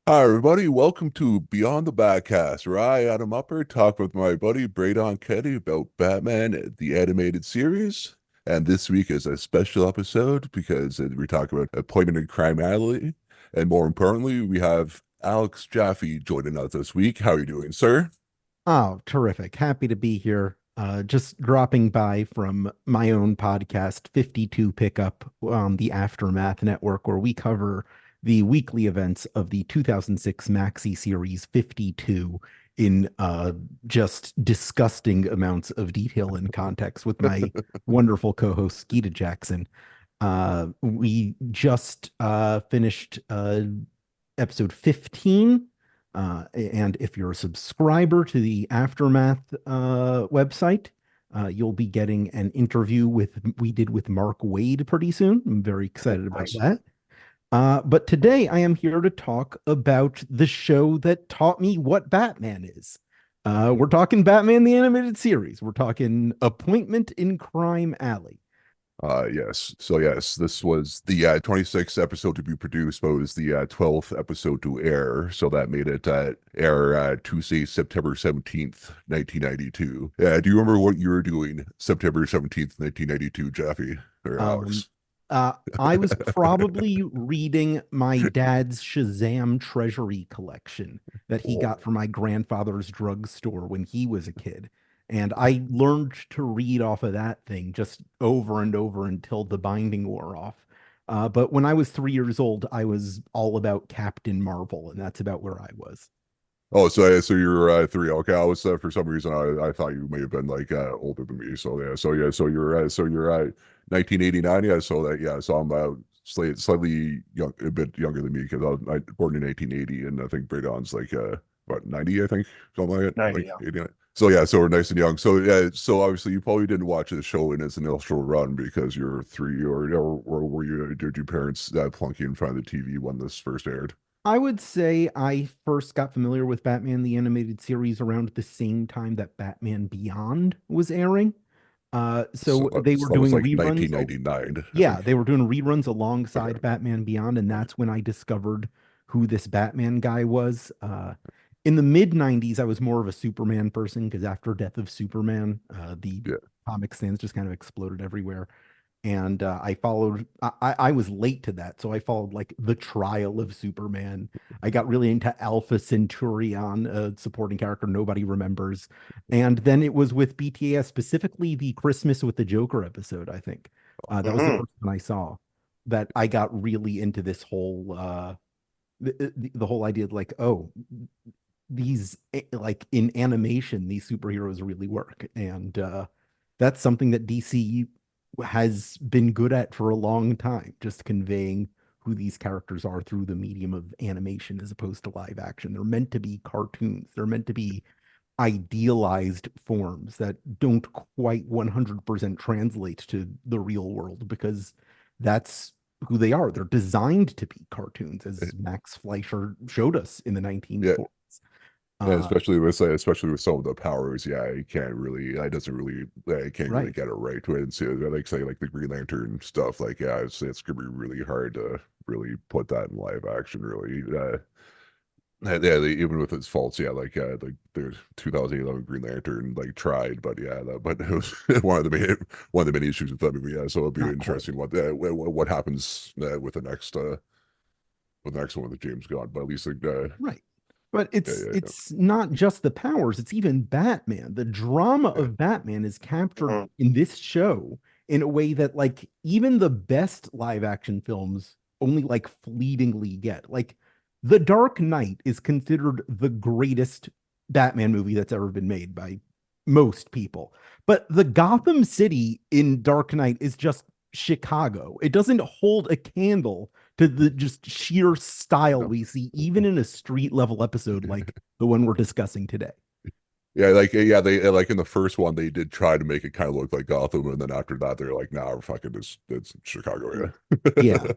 Hi, everybody. Welcome to Beyond the Backcast, where I, Adam Upper, talk with my buddy Braydon Ketty about Batman, the animated series. And this week is a special episode because we talk about Appointment in Crime Alley. And more importantly, we have Alex Jaffe joining us this week. How are you doing, sir? Oh, terrific. Happy to be here. Just dropping by from my own podcast, 52 Pickup on the Aftermath Network, where we cover the weekly events of the 2006 Maxi series 52 in just disgusting amounts of detail and context with my wonderful co-host, Skeeta Jackson. We just finished episode 15. And if you're a subscriber to the Aftermath website, you'll be getting an interview we did with Mark Wade pretty soon. I'm very excited about Nice. that. But today I am here to talk about the show that taught me what Batman is. We're talking Batman the Animated Series. We're talking Appointment in Crime Alley. Yes. So yes, this was the 26th episode to be produced, but it was the 12th episode to air. So that made it air Tuesday, September 17th, 1992. Do you remember what you were doing September 17th, 1992, Jeffy or Um, Alex? I was probably reading my dad's Shazam Treasury collection that he Oh, got from my grandfather's drugstore when he was a kid. And I learned to read off of that thing just over and over until the binding wore off. But when I was 3 years old, I was all about Captain Marvel, and that's about where I was. so you're three. Okay, I was for some reason I thought you may have been like older than me. So you're 1989. Yeah, so that yeah, so I'm slightly young, a bit younger than me because I was born in 1880, and I think Braydon's like what 90, I think, something like that, 90, like yeah. 89. So yeah, so we're nice and young. So yeah, so obviously you probably didn't watch the show in its initial run because you're three, or were you did your parents plunk you in front of the TV when this first aired? I would say I first got familiar with Batman the Animated Series around the same time that Batman Beyond was airing. So they were So that was doing like reruns. 1999, I Yeah, think. they were doing reruns alongside Okay. Batman Beyond, and Okay. that's when I discovered who this Batman guy was. In the mid 90s, I was more of a Superman person because after Death of Superman, the Yeah. comic stands just kind of exploded everywhere. And I followed, I was late to that. So I followed like the trial of Superman. I got really into Alpha Centurion, a supporting character nobody remembers. And then it was with BTS, specifically the Christmas with the Joker episode, I think. That was the Hmm. first one I saw that I got really into this whole, the whole idea of like, oh, like in animation, these superheroes really work. And that's something that DC has been good at for a long time, just conveying who these characters are through the medium of animation as opposed to live action. They're meant to be cartoons. They're meant to be idealized forms that don't quite 100% translate to the real world because that's who they are. They're designed to be cartoons, as Max Fleischer showed us in the Yeah. 1940s. Yeah, Uh, especially with some of the powers, yeah, he can't really, I doesn't really, I can't really right. get it right. And so, like say, like the Green Lantern stuff, like yeah, it's gonna be really hard to really put that in live action, really. Even with its faults, yeah, like there's 2011 Green Lantern like tried, but yeah, but it was one of the main issues with that movie. Yeah, so it'll be Not quite. interesting what happens with the next one with James Gunn. But at least like Right. But yeah, it's not just the powers, it's even Batman. The drama yeah, of Batman is captured Hmm. in this show in a way that like even the best live action films only like fleetingly get. Like The Dark Knight is considered the greatest Batman movie that's ever been made by most people. But the Gotham City in Dark Knight is just Chicago. It doesn't hold a candle to the just sheer style yeah. we see, even in a street level episode like the one we're discussing today. Yeah, they like in the first one they did try to make it kind of look like Gotham, and then after that they're like, nah, we're fucking it's Chicago, Yeah. yeah.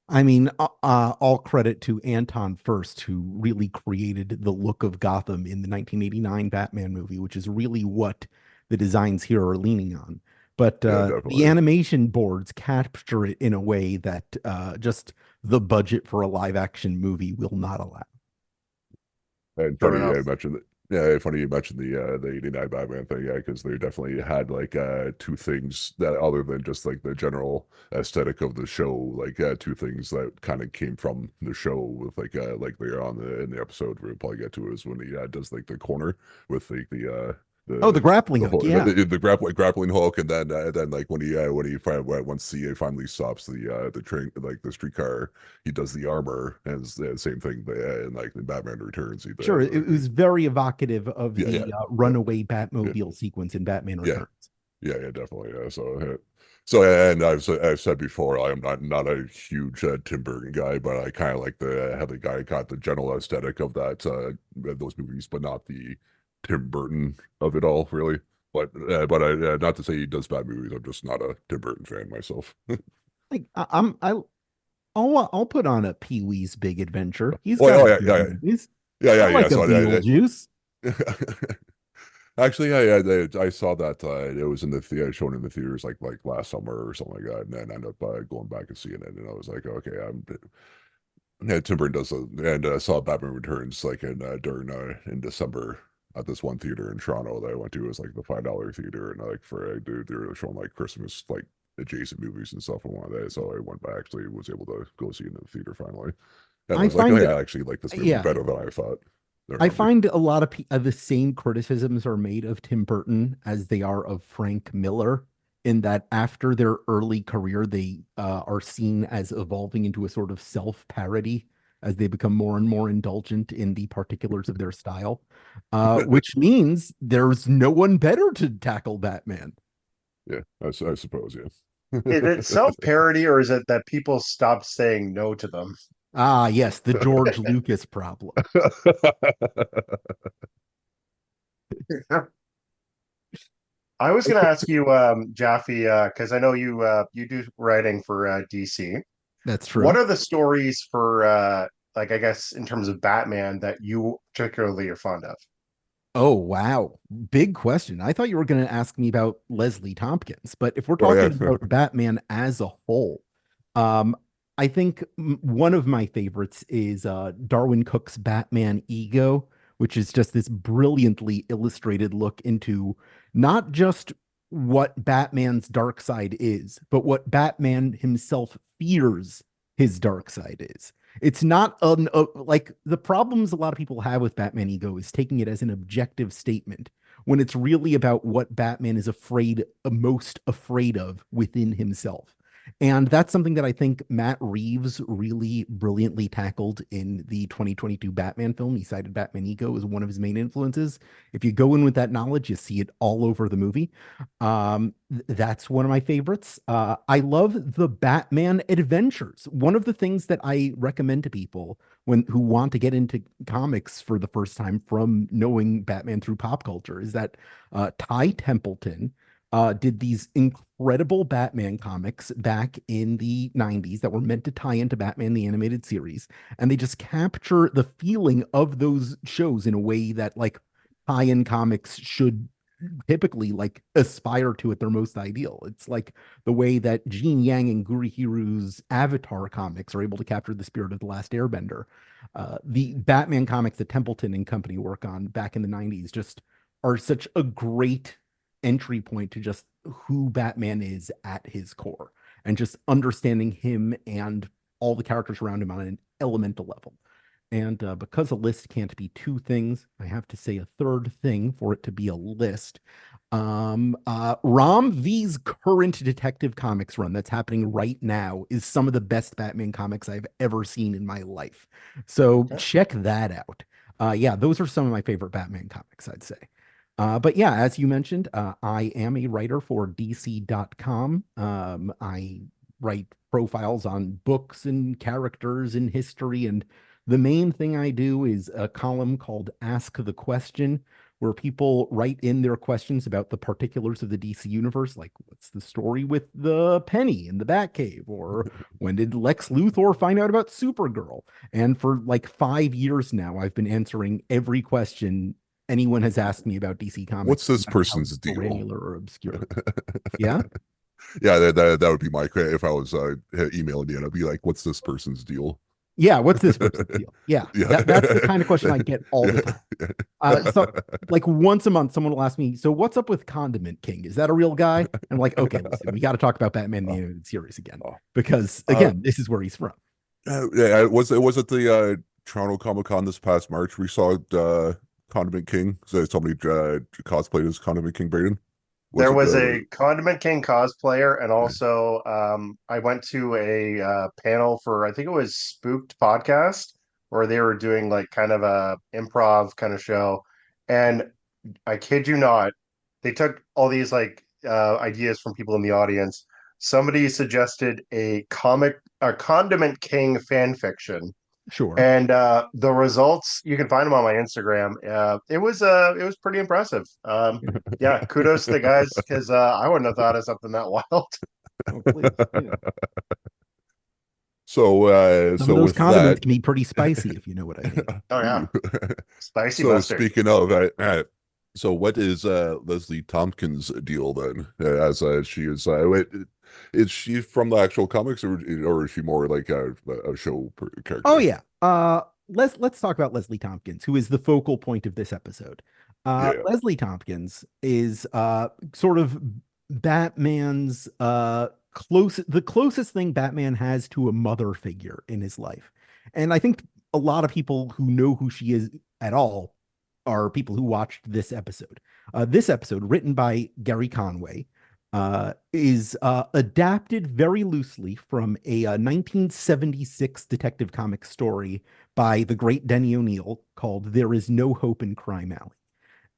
I mean, all credit to Anton First, who really created the look of Gotham in the 1989 Batman movie, which is really what the designs here are leaning on. but Yeah, the definitely. animation boards capture it in a way that just the budget for a live action movie will not allow. And Fair funny, enough. I mentioned that. Yeah, funny you mentioned the '89 Batman thing. Yeah, because they definitely had like two things that other than just like the general aesthetic of the show, like two things that kind of came from the show with like they're on the in the episode we'll probably get to is when he does like the corner with like Oh, the the grappling the hook. whole Yeah. the grappling hook, and then like when he once CA finally stops the train like the streetcar, he does the armor and it's the same thing and like in Batman Returns he Sure. did It was very evocative of yeah the yeah runaway yeah Batmobile sequence in Batman yeah Returns. yeah definitely so and I've said before I'm not a huge Tim Burton guy, but I kind of like the how the guy got the general aesthetic of that those movies, but not the Tim Burton of it all really. But not to say he does bad movies. I'm just not a Tim Burton fan myself. Like I'll put on a Pee Wee's Big Adventure. He's Oh, got yeah, good yeah, movies. yeah, I yeah. like a So Beetlejuice. actually, I saw that it was in the theater, shown in the theaters like last summer or something like that, and then I ended up going back and seeing it, and I was like, okay, yeah, Tim Burton does, and I saw Batman Returns like during in December at this one theater in Toronto that I went to. It was like the $5 theater, and like for they were showing like Christmas like adjacent movies and stuff in one of that, so I went back actually was able to go see it in the theater finally, and I I was like, oh find yeah, I actually like this movie yeah, better than I thought. I I remember. find a lot of the same criticisms are made of Tim Burton as they are of Frank Miller, in that after their early career, they are seen as evolving into a sort of self-parody as they become more and more indulgent in the particulars of their style, which means there's no one better to tackle Batman. Yeah, I suppose, yeah. Is it self-parody or is it that people stopped saying no to them? Ah, yes, the George Lucas problem. I was going to ask you, Jaffe, because I know you do writing for DC. That's What true. are the stories for like I guess in terms of Batman that you particularly are fond of? Oh, wow. Big question. I thought you were going to ask me about Leslie Thompkins, but if we're Oh talking yeah. about Batman as a whole, um, I think one of my favorites is Darwin Cook's Batman Ego, which is just this brilliantly illustrated look into not just what Batman's dark side is, but what Batman himself fears his dark side is. It's not like the problems a lot of people have with Batman Ego is taking it as an objective statement when it's really about what Batman is most afraid of within himself. And that's something that I think Matt Reeves really brilliantly tackled in the 2022 Batman film. He cited Batman Ego as one of his main influences. If you go in with that knowledge, you see it all over the movie. That's one of my favorites. I love the Batman Adventures. One of the things that I recommend to people who want to get into comics for the first time from knowing Batman through pop culture is that Ty Templeton did these incredible Batman comics back in the 90s that were meant to tie into Batman the animated series, and they just capture the feeling of those shows in a way that like tie-in comics should typically like aspire to at their most ideal. It's like the way that Gene Yang and Gurihiru's Avatar comics are able to capture the spirit of the Last Airbender. The Batman comics that Templeton and company work on back in the 90s just are such a great entry point to just who Batman is at his core and just understanding him and all the characters around him on an elemental level. And because a list can't be two things, I have to say a third thing for it to be a list. Ram V's current Detective Comics run that's happening right now is some of the best Batman comics I've ever seen in my life. So Okay. check that out. Yeah, those are some of my favorite Batman comics, I'd say. But yeah, as you mentioned, I am a writer for DC.com. I write profiles on books and characters and history. And the main thing I do is a column called Ask the Question, where people write in their questions about the particulars of the DC universe, like what's the story with the Penny in the Batcave, or when did Lex Luthor find out about Supergirl? And for like 5 years now, I've been answering every question anyone has asked me about DC What's Comics, no this matter how person's deal? granular or obscure. Yeah. Yeah, that would be my if I was emailing you, and I'd be like, "What's this person's deal?" Yeah, what's this person's deal? Yeah, Yeah, that's the kind of question I get all the time. So like once a month, someone will ask me, "So what's up with Condiment King? Is that a real guy?" And I'm like, "Okay, listen, we got to talk about Batman the Oh, Animated Series again oh. because Uh, again, this is where he's from." yeah, was it the Toronto Comic Con this past March? We saw Condiment King. So somebody cosplayed as Condiment King. Braden, was There it was a Condiment King cosplayer, and also I went to a panel for I think it was Spooked podcast, where they were doing like kind of a improv kind of show, and I kid you not, they took all these like ideas from people in the audience. Somebody suggested a Condiment King fan fiction, Sure. and the results you can find them on my Instagram. It was pretty impressive. Yeah, kudos to the guys because I wouldn't have thought of something that wild. Oh, please. Yeah. Some of So those with condiments that, can be pretty spicy, if you know what I mean. Oh yeah, spicy so mustard. speaking of, so what is Leslie Thompkins' deal then? As she is, is she from the actual comics, or is she more like a show Oh character? yeah. Let's talk about Leslie Tompkins, who is the focal point of this episode. Yeah, Leslie Tompkins is sort of Batman's the closest thing Batman has to a mother figure in his life. And I think a lot of people who know who she is at all are people who watched this episode. This episode, written by Gary Conway, is adapted very loosely from a 1976 Detective Comics story by the great Denny O'Neil called There Is No Hope in Crime Alley.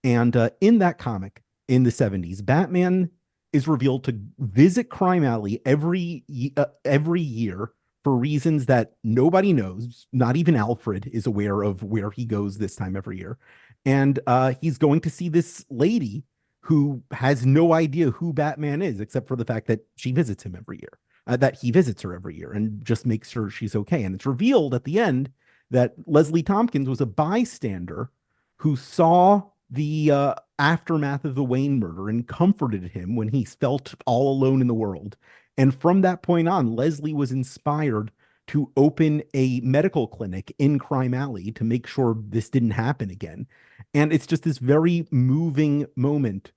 And in that comic in the 70s, Batman is revealed to visit Crime Alley every year for reasons that nobody knows. Not even Alfred is aware of where he goes this time every year. And he's going to see this lady who has no idea who Batman is, except for the fact that she visits him every year, that he visits her every year and just makes sure she's okay. And it's revealed at the end that Leslie Tompkins was a bystander who saw the aftermath of the Wayne murder and comforted him when he felt all alone in the world. And from that point on, Leslie was inspired to open a medical clinic in Crime Alley to make sure this didn't happen again. And it's just this very moving moment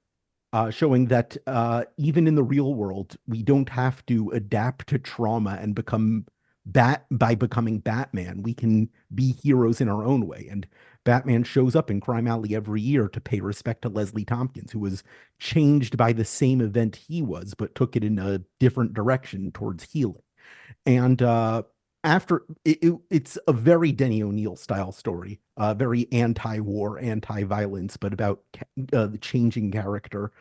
showing that even in the real world, we don't have to adapt to trauma and becoming Batman. We can be heroes in our own way. And Batman shows up in Crime Alley every year to pay respect to Leslie Tompkins, who was changed by the same event he was, but took it in a different direction towards healing. And it's a very Denny O'Neil style story, very anti-war, anti-violence, but about the changing character.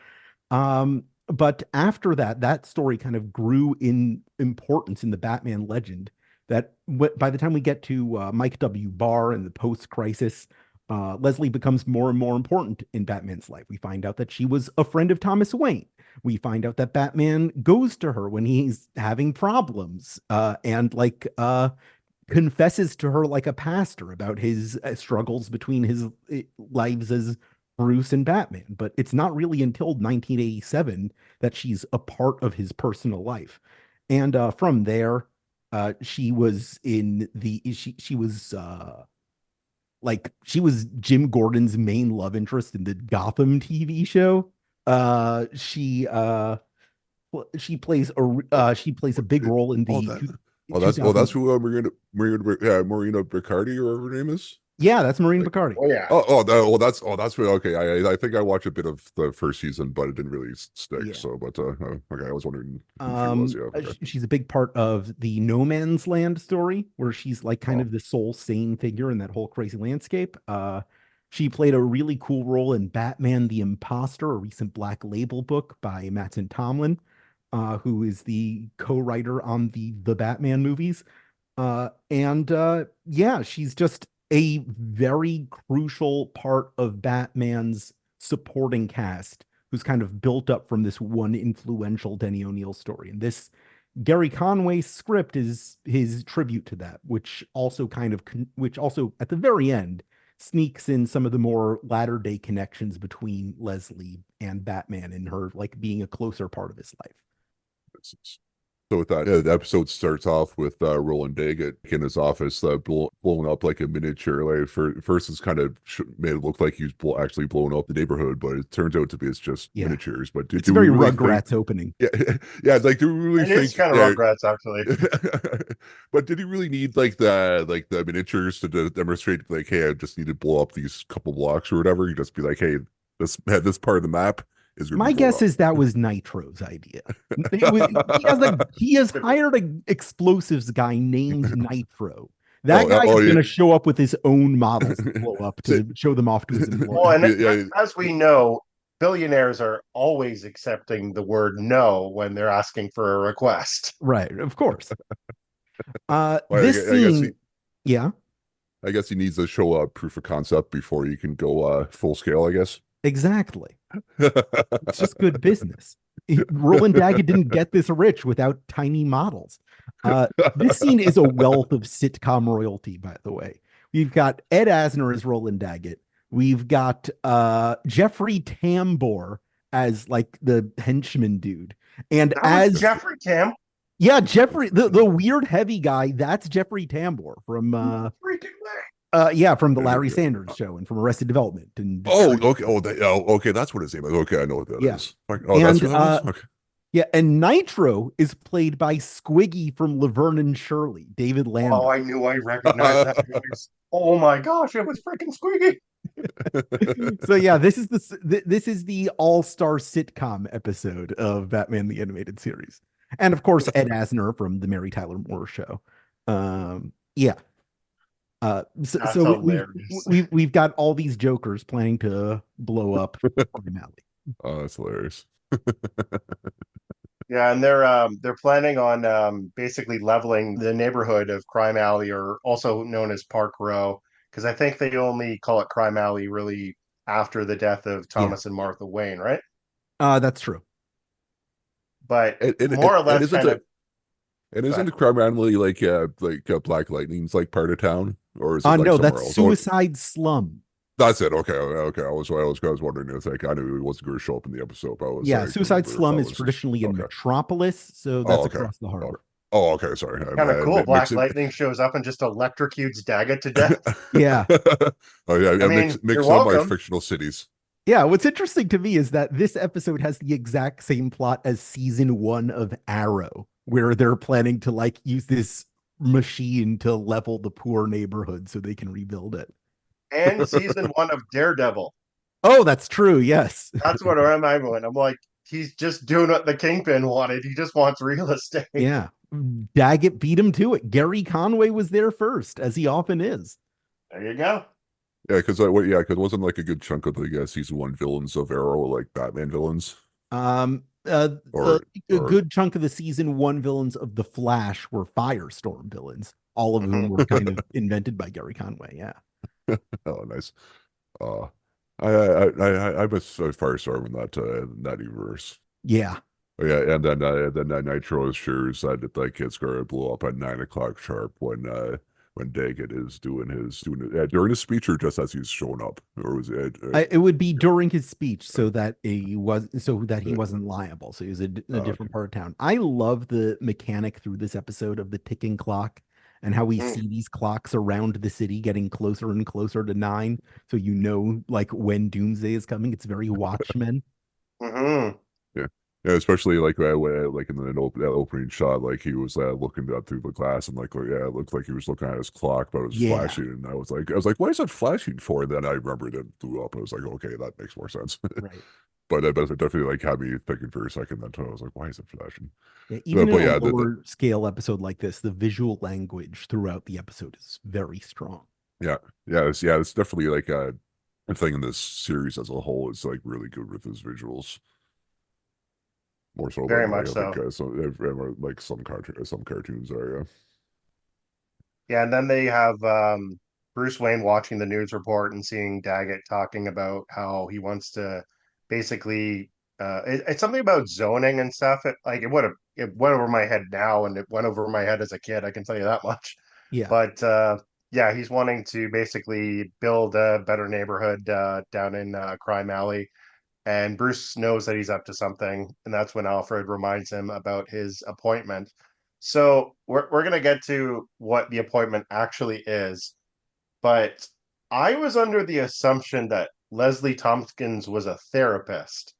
But after that, that story kind of grew in importance in the Batman legend. That by the time we get to Mike W. Barr and the post-crisis, Leslie becomes more and more important in Batman's life. We find out that she was a friend of Thomas Wayne. We find out that Batman goes to her when he's having problems, and confesses to her like a pastor about his struggles between his lives as Bruce and Batman. But it's not really until 1987 that she's a part of his personal life. And from there, she was in the she was she was Jim Gordon's main love interest in the Gotham TV show. She plays a big role in Oh, the that. That's 2000. who Marina Bacardi or whatever her name is. Yeah, that's Maureen Like, Oh Bacardi. yeah. that's what. Okay, I think I watched a bit of the first season, but it didn't really stick. Yeah. So, but okay, I was wondering who she was. Yeah, okay. She's a big part of the No Man's Land story, where she's like kind Oh, of the sole sane figure in that whole crazy landscape. She played a really cool role in Batman the Imposter, a recent Black Label book by Mattson Tomlin, who is the co-writer on the Batman movies. And yeah, she's just a very crucial part of Batman's supporting cast who's kind of built up from this one influential Denny O'Neil story. And this Gary Conway script is his tribute to that, which also at the very end sneaks in some of the more latter day connections between Leslie and Batman and her like being a closer part of his life. So with that, the episode starts off with Roland Daggett in his office, blowing up like a miniature. Like first, it's kind of made it look like he's actually blowing up the neighborhood, but it turns out to be it's just Yeah. miniatures. But It's do a we very really Rugrats think? opening. Yeah, yeah. Like, do we really It think? is kind of Yeah. Rugrats, actually. But did he really need like the miniatures to demonstrate like, hey, I just need to blow up these couple blocks or whatever? You just be like, hey, this part of the map is going to My be blown guess up. is that was Nitro's idea. He has hired an explosives guy named Nitro. That guy is going Yeah. to show up with his own models to blow up So- to show them off to his Well, employees. and yeah, as we know, billionaires are always accepting the word no when they're asking for a request. Right, of course. well, This I guess he, scene, yeah, I guess he needs to show a proof of concept before you can go full scale, I guess. exactly. It's just good business. Roland Daggett didn't get this rich without tiny models. This scene is a wealth of sitcom royalty, by the way. We've got Ed Asner as Roland Daggett. We've got Jeffrey Tambor as like the henchman dude. And That was as Jeffrey Tam. yeah, Jeffrey, the weird heavy guy, that's Jeffrey Tambor from Freaking way. yeah, from the Larry Sanders show and from Arrested Development. And Okay. Okay, that's what his name is. Okay, I know what that yeah. is. Oh, that's And who that was? Okay. yeah, and Nitro is played by Squiggy from Laverne and Shirley, David Lambert. Oh, I knew I recognized that voice. Oh my gosh, it was freaking squeaky. So yeah, this is the all-star sitcom episode of Batman the Animated Series. And of course, Ed Asner from the Mary Tyler Moore Show. Yeah. So, That's so hilarious. we've got all these jokers planning to blow up Crime Alley. Oh, that's hilarious. Yeah, and they're planning on basically leveling the neighborhood of Crime Alley, or also known as Park Row, because I think they only call it Crime Alley really after the death of Yeah. Thomas and Martha Wayne, right? That's true. But It more or less isn't kind of. and isn't the crime family like Black Lightning's like part of town, or is it like No, somewhere that's else? Suicide Slum. That's it. Okay, okay. I was wondering if like I knew he wasn't going to show up in the episode, but I was Yeah, like, Suicide remember if Slum that is was traditionally in okay. Metropolis, so Oh, that's okay. across the harbor. Oh, okay. Sorry. Kind of cool. Black Mixing. Lightning shows up and just electrocutes Daggett to death. Yeah. Oh yeah. I mean, Mix you're all my welcome. fictional cities. Yeah, what's interesting to me is that this episode has the exact same plot as season 1 of Arrow, where they're planning to like use this machine to level the poor neighborhood so they can rebuild it. And season 1 of Daredevil. Oh, that's true. Yes. That's what I'm doing. I'm like, he's just doing what the Kingpin wanted. He just wants real estate. Yeah. Daggett beat him to it. Gary Conway was there first, as he often is. There you go. Yeah, because because wasn't like a good chunk of the season 1 villains of Arrow like Batman villains. A good chunk of the season 1 villains of The Flash were Firestorm villains, all of whom were kind of invented by Gary Conway. Yeah. Oh, nice. I was Firestorm in that universe. Yeah. Oh, yeah, and then Nitro assures that it's going to blow up at 9 o'clock sharp when Daggett is doing during his speech, or just as he's showing up, or was it? It would be during his speech, so that he wasn't liable. So he was a different part of town. I love the mechanic through this episode of the ticking clock and how we see these clocks around the city getting closer and closer to 9. So you know, like when Doomsday is coming, it's very Watchmen. Mm-hmm. Yeah, especially like in that opening shot, like he was looking up through the glass, and it looked like he was looking at his clock, but it was flashing, and I was like, why is it flashing for? And then I remembered it blew up, and I was like, okay, that makes more sense. Right. But it definitely had me thinking for a second. Then I was like, why is it flashing? Yeah, even in a lower scale episode like this, the visual language throughout the episode is very strong. It's definitely like a thing in this series as a whole. It's like really good with his visuals. More so Very than much so. Like some cartoons are. Yeah, and then they have Bruce Wayne watching the news report and seeing Daggett talking about how he wants to basically it's something about zoning and stuff. It went over my head now, and it went over my head as a kid. I can tell you that much. Yeah. But Yeah, he's wanting to basically build a better neighborhood down in Crime Alley. And Bruce knows that he's up to something, and that's when Alfred reminds him about his appointment. So we're gonna get to what the appointment actually is, but I was under the assumption that Leslie Tompkins was a therapist.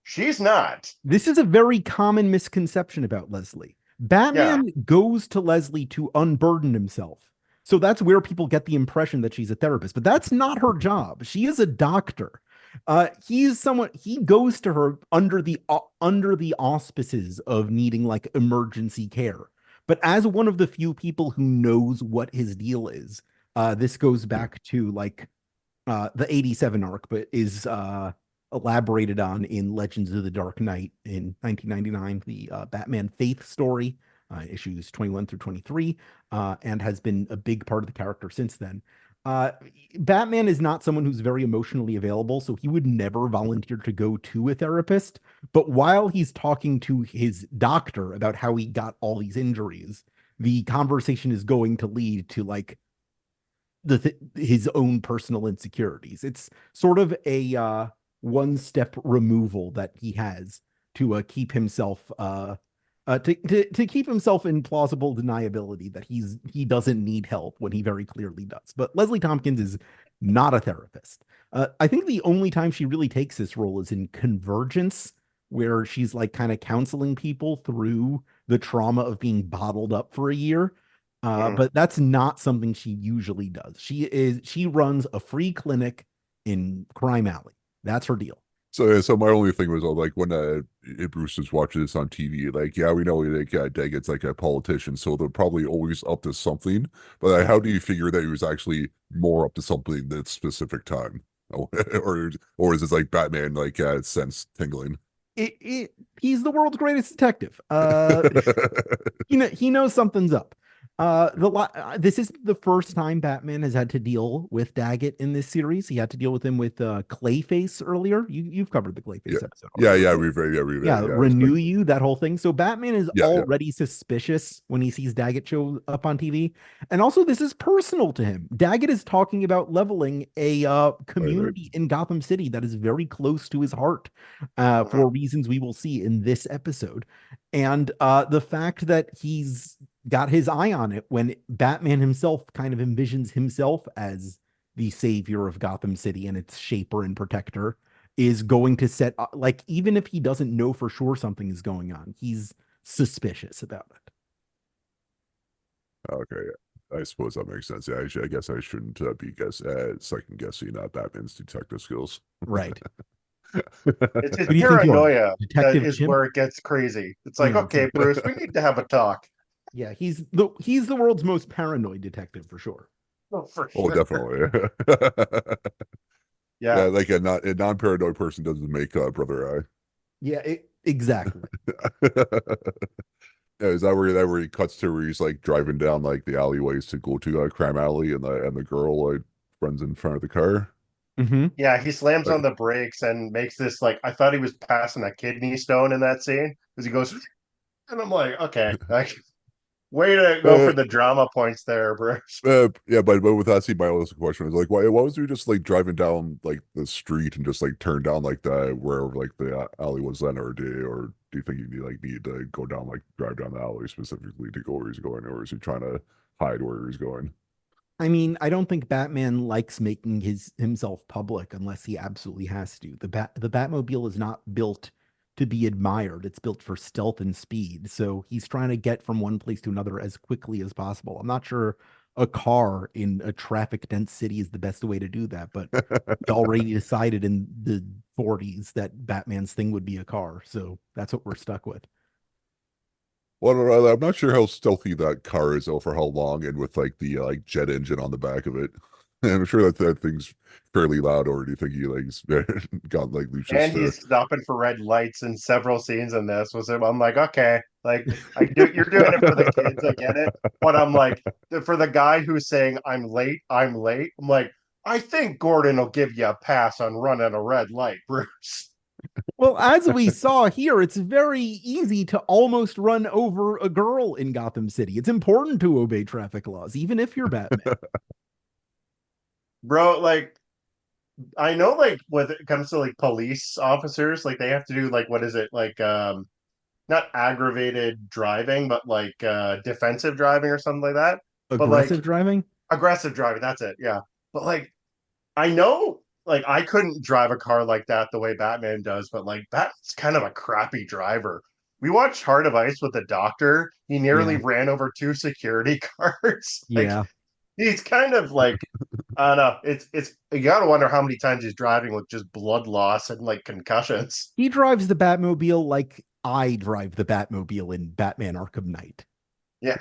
She's not. This is a very common misconception about Leslie. Yeah. Batman goes to Leslie to unburden himself. So that's where people get the impression that she's a therapist, but that's not her job. She is a doctor. He goes to her under the auspices of needing like emergency care. But as one of the few people who knows what his deal is, this goes back to like the 87 arc, but is elaborated on in Legends of the Dark Knight in 1999, the Batman Faith story, issues 21 through 23, and has been a big part of the character since then. Uh, Batman is not someone who's very emotionally available, so he would never volunteer to go to a therapist. But while he's talking to his doctor about how he got all these injuries, the conversation is going to lead to like his own personal insecurities. It's sort of a one step removal that he has to keep himself to keep himself in plausible deniability that he doesn't need help when he very clearly does. But Leslie Tompkins is not a therapist. I think the only time she really takes this role is in Convergence, where she's like kind of counseling people through the trauma of being bottled up for a year. Mhm. But that's not something she usually does. She runs a free clinic in Crime Alley. That's her deal. So my only thing was like when Bruce was watching this on TV, like yeah, we know like Daggett like a politician, so they're probably always up to something. But how do you figure that he was actually more up to something this specific time, or is it like Batman like sense tingling? He's the world's greatest detective. He knows something's up. This is the first time Batman has had to deal with Daggett in this series. He had to deal with him with Clayface earlier. You've covered the Yeah, Clayface episode already, right? Yeah, it's renew like you, that whole thing. So Batman is yeah. already suspicious when he sees Daggett show up on TV. And also this is personal to him. Daggett is talking about leveling a Right. community in Gotham City that is very close to his heart, Mhm. for reasons we will see in this episode. And the fact that he's got his eye on it when Batman himself kind of envisions himself as the savior of Gotham City and its shaper and protector is going to set like even if he doesn't know for sure something is going on, he's suspicious about it. Okay, yeah. I suppose that makes sense. Yeah, I guess I shouldn't be second guessing Batman's detective skills. Right. It's his Who do you think you are? paranoia that Detective is Chimp? where it gets crazy. It's like, Yeah, okay, Bruce, we need to have a talk. yeah, he's the world's most paranoid detective for sure. Oh, for Oh, sure. definitely. Yeah, Yeah. like a non-paranoid person doesn't make brother Yeah, exactly. Yeah, is that where he cuts to where he's like driving down like the alleyways to go to Crime Alley and the girl like runs in front of the car? Hmm. Yeah, he slams Like, on the brakes and makes this like I thought he was passing a kidney stone in that scene because he goes and I'm like, okay, like way to go uh, for the drama points there, Bruce. yeah, but with that, see, my other question is like, why was he just like driving down like the street and just like turn down like the wherever like the alley was then, or do you think you need to go down like drive down the alley specifically to go where he's going, or is he trying to hide where he's going? I mean, I don't think Batman likes making himself public unless he absolutely has to. The Batmobile is not built to be admired. It's built for stealth and speed. So he's trying to get from one place to another as quickly as possible. I'm not sure a car in a traffic dense city is the best way to do that, but we already decided in the 40s that Batman's thing would be a car. So that's what we're stuck with. Well, I'm not sure how stealthy that car is, though, for how long, and with like the like jet engine on the back of it. I'm sure that thing's fairly loud. Or do you think he like got like And Lucius? he's stopping for red lights in several scenes in this. Was it? I'm like, okay, like I do. You're doing it for the kids. I get it. But I'm like, for the guy who's saying I'm late, I'm late. I'm like, I think Gordon will give you a pass on running a red light, Bruce. Well, as we saw here, it's very easy to almost run over a girl in Gotham City. It's important to obey traffic laws, even if you're Batman. bro, like I know like when it comes to like police officers, like they have to do like what is it like not aggravated driving, but like defensive driving or something like that. But like Aggressive driving? aggressive driving, that's it. Yeah. But like I know like I couldn't drive a car like that the way Batman does, but like that's kind of a crappy driver. We watched Heart of Ice with the doctor. He nearly Yeah. ran over two security guards. Like Yeah. he's kind of like I don't know. It's you gotta wonder how many times he's driving with just blood loss and like concussions. He drives the Batmobile like I drive the Batmobile in Batman Arkham Knight. Yeah.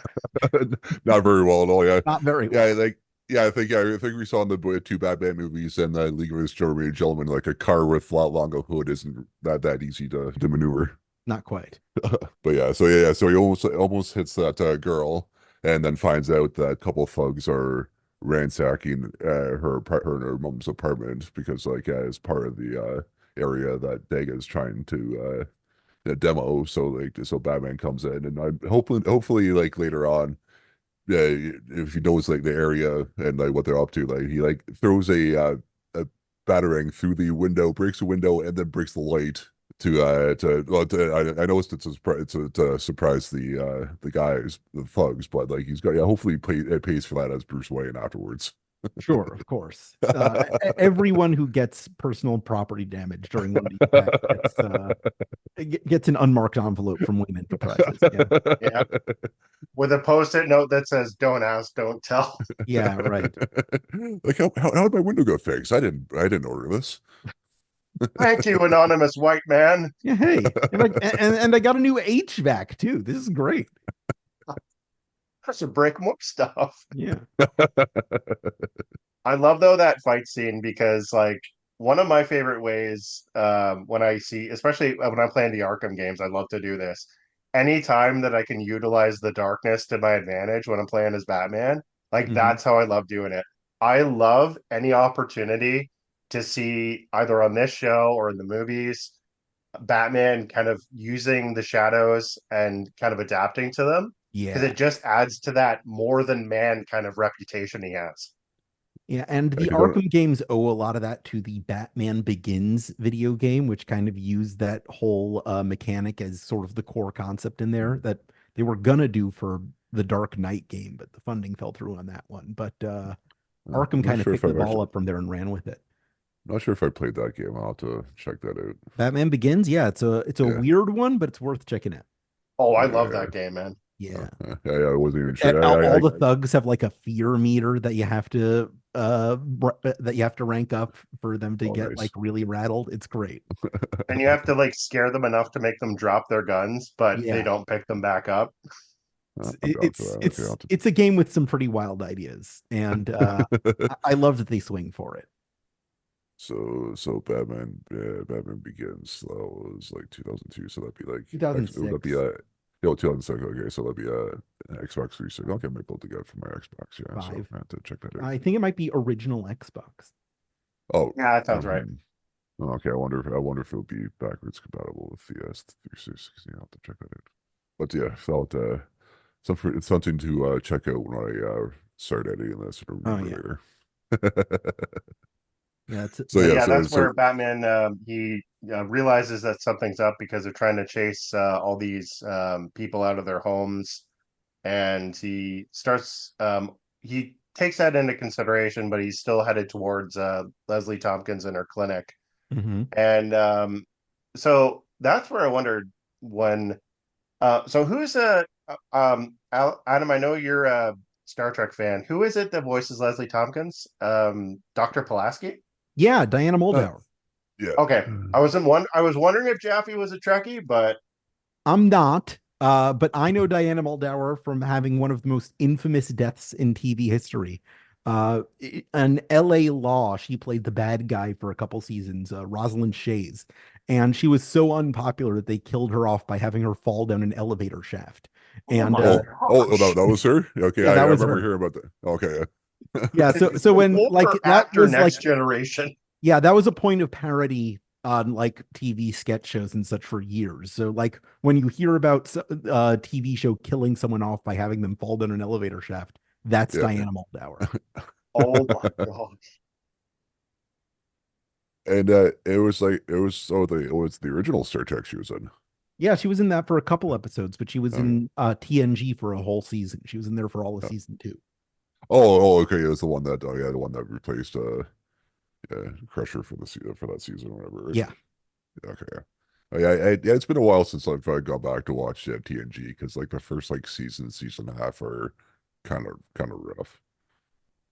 Not very well at all. Yeah, Not very yeah, well. like I think we saw in the two Batman movies and League of Extraordinary Gentlemen, like a car with a longer hood isn't that easy to maneuver. Not quite. But yeah, so he almost hits that girl, and then finds out that a couple of thugs are ransacking her and her mom's apartment because like as part of the area that Dega is trying to demo. So Batman comes in, and I'm hopefully like later on, yeah, if he knows like the area and like what they're up to, like he like throws a batarang through the window, breaks the window, and then breaks the light I noticed to surprise the guys, the thugs, but like he's got yeah, hopefully it pays for that as Bruce Wayne afterwards. Sure, of course. Everyone who gets personal property damage during one of these attacks gets an unmarked envelope from Wayne Enterprises. Yeah. Yeah. With a post-it note that says "Don't ask, don't tell." Yeah, right. Like how did my window go fixed? I didn't order this. Thank you, anonymous white man. Yeah, hey. And I got a new HVAC too. This is great. I should break more stuff. Yeah. I love though that fight scene because like one of my favorite ways when I see, especially when I'm playing the Arkham games, I love to do this. Anytime that I can utilize the darkness to my advantage when I'm playing as Batman, like Mhm. that's how I love doing it. I love any opportunity to see either on this show or in the movies, Batman kind of using the shadows and kind of adapting to them because Yeah. it just adds to that more than man kind of reputation he has. Yeah, and the Like you don't Arkham games owe a lot of that to the Batman Begins video game, which kind of used that whole mechanic as sort of the core concept in there that they were gonna do for the Dark Knight game, but the funding fell through on that one. But I'm Arkham not kind of sure if picked the I've ball actually up from there and ran with it. not sure if I played that game. I'll have to check that out. Batman Begins, yeah, it's a Yeah. weird one, but it's worth checking out. Oh, I love Yeah, that game, man. Yeah. yeah, I wasn't even sure. All the thugs have like a fear meter that you have to rank up for them to Oh, get like nice. really rattled. It's great. And you have to like scare them enough to make them drop their guns, but they Yeah. don't pick them back up. I'm down for that. Okay, It's a game with some pretty wild ideas, and I love that they swing for it. So Batman Begins. That was like 2002. So that'd be like would that be 2006, 2006? Okay, so that'd be an Xbox 360. Okay, I might be able to get it from my Xbox. Yeah, so 5. I have to check that out. I think it might be original Xbox. Oh, Yeah, that sounds right. okay. I wonder if it'll be backwards compatible with the S360. I'll have to check that out. But yeah, felt it's something to check out when I start editing this or Oh remember yeah, later. yeah. It's So But yeah, yeah, so that's so where Batman he realizes that something's up because they're trying to chase all these people out of their homes, and he takes that into consideration, but he's still headed towards Leslie Thompkins and her clinic. hmm And so that's where I wondered when so who's Adam, I know you're a Star Trek fan. Who is it that voices Leslie Tompkins? Dr. Pulaski? Yeah, Diana uh, Muldaur. yeah. Okay. I was wondering if Jaffe was a Trekkie, but I'm not, but I know Diana Muldaur from having one of the most infamous deaths in TV history. An LA Law, she played the bad guy for a couple seasons, Rosalind Shays, and she was so unpopular that they killed her off by having her fall down an elevator shaft. oh And my That, gosh. that was her. Okay, yeah, I that was remember her. hearing about that. Okay, Yeah, so when like Older that actor was like next generation. yeah, that was a point of parody on like TV sketch shows and such for years. So like when you hear about a TV show killing someone off by having them fall down an elevator shaft, that's yeah. Diana Muldaur. Oh my god. And it was it was the original Star Trek she was in. Yeah, she was in that for a couple episodes, but she was Okay. in TNG for a whole season. She was in there for all of season 2. Okay, it was the one that yeah, the one that replaced yeah, Crusher for for that season or whatever, right? Yeah. Okay. Yeah, it's been a while since I've gone back to watch TNG because like the first like season and a half are kind of rough.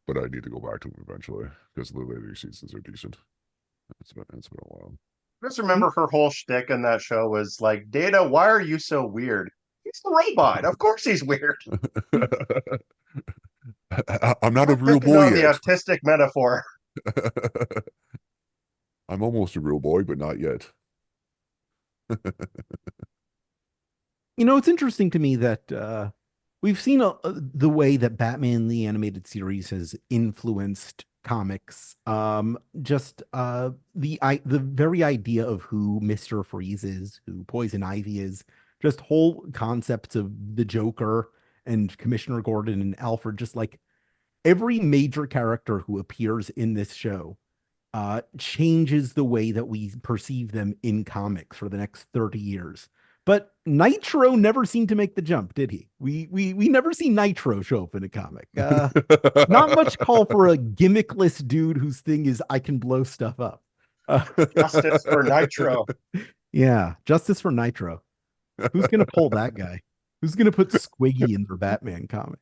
But I need to go back to them eventually because the later seasons are decent. It's been a while. Just remember her whole shtick in that show was like, Data, why are you so weird? He's a robot. Of course he's weird. I'm not a Stop real picking boy on the yet. autistic metaphor. I'm almost a real boy, but not yet. It's interesting to me that we've seen the way that Batman the animated series has influenced comics. Just the very idea of who Mr. Freeze is, who Poison Ivy is, just whole concepts of the Joker and Commissioner Gordon and Alfred, just like every major character who appears in this show changes the way that we perceive them in comics for the next 30 years. But Nitro never seemed to make the jump, did he? We never see Nitro show up in a comic. Not much call for a gimmickless dude whose thing is I can blow stuff up. Justice for Nitro. Yeah, justice for Nitro. Who's gonna pull that guy? Who's gonna put Squiggy in their Batman comic?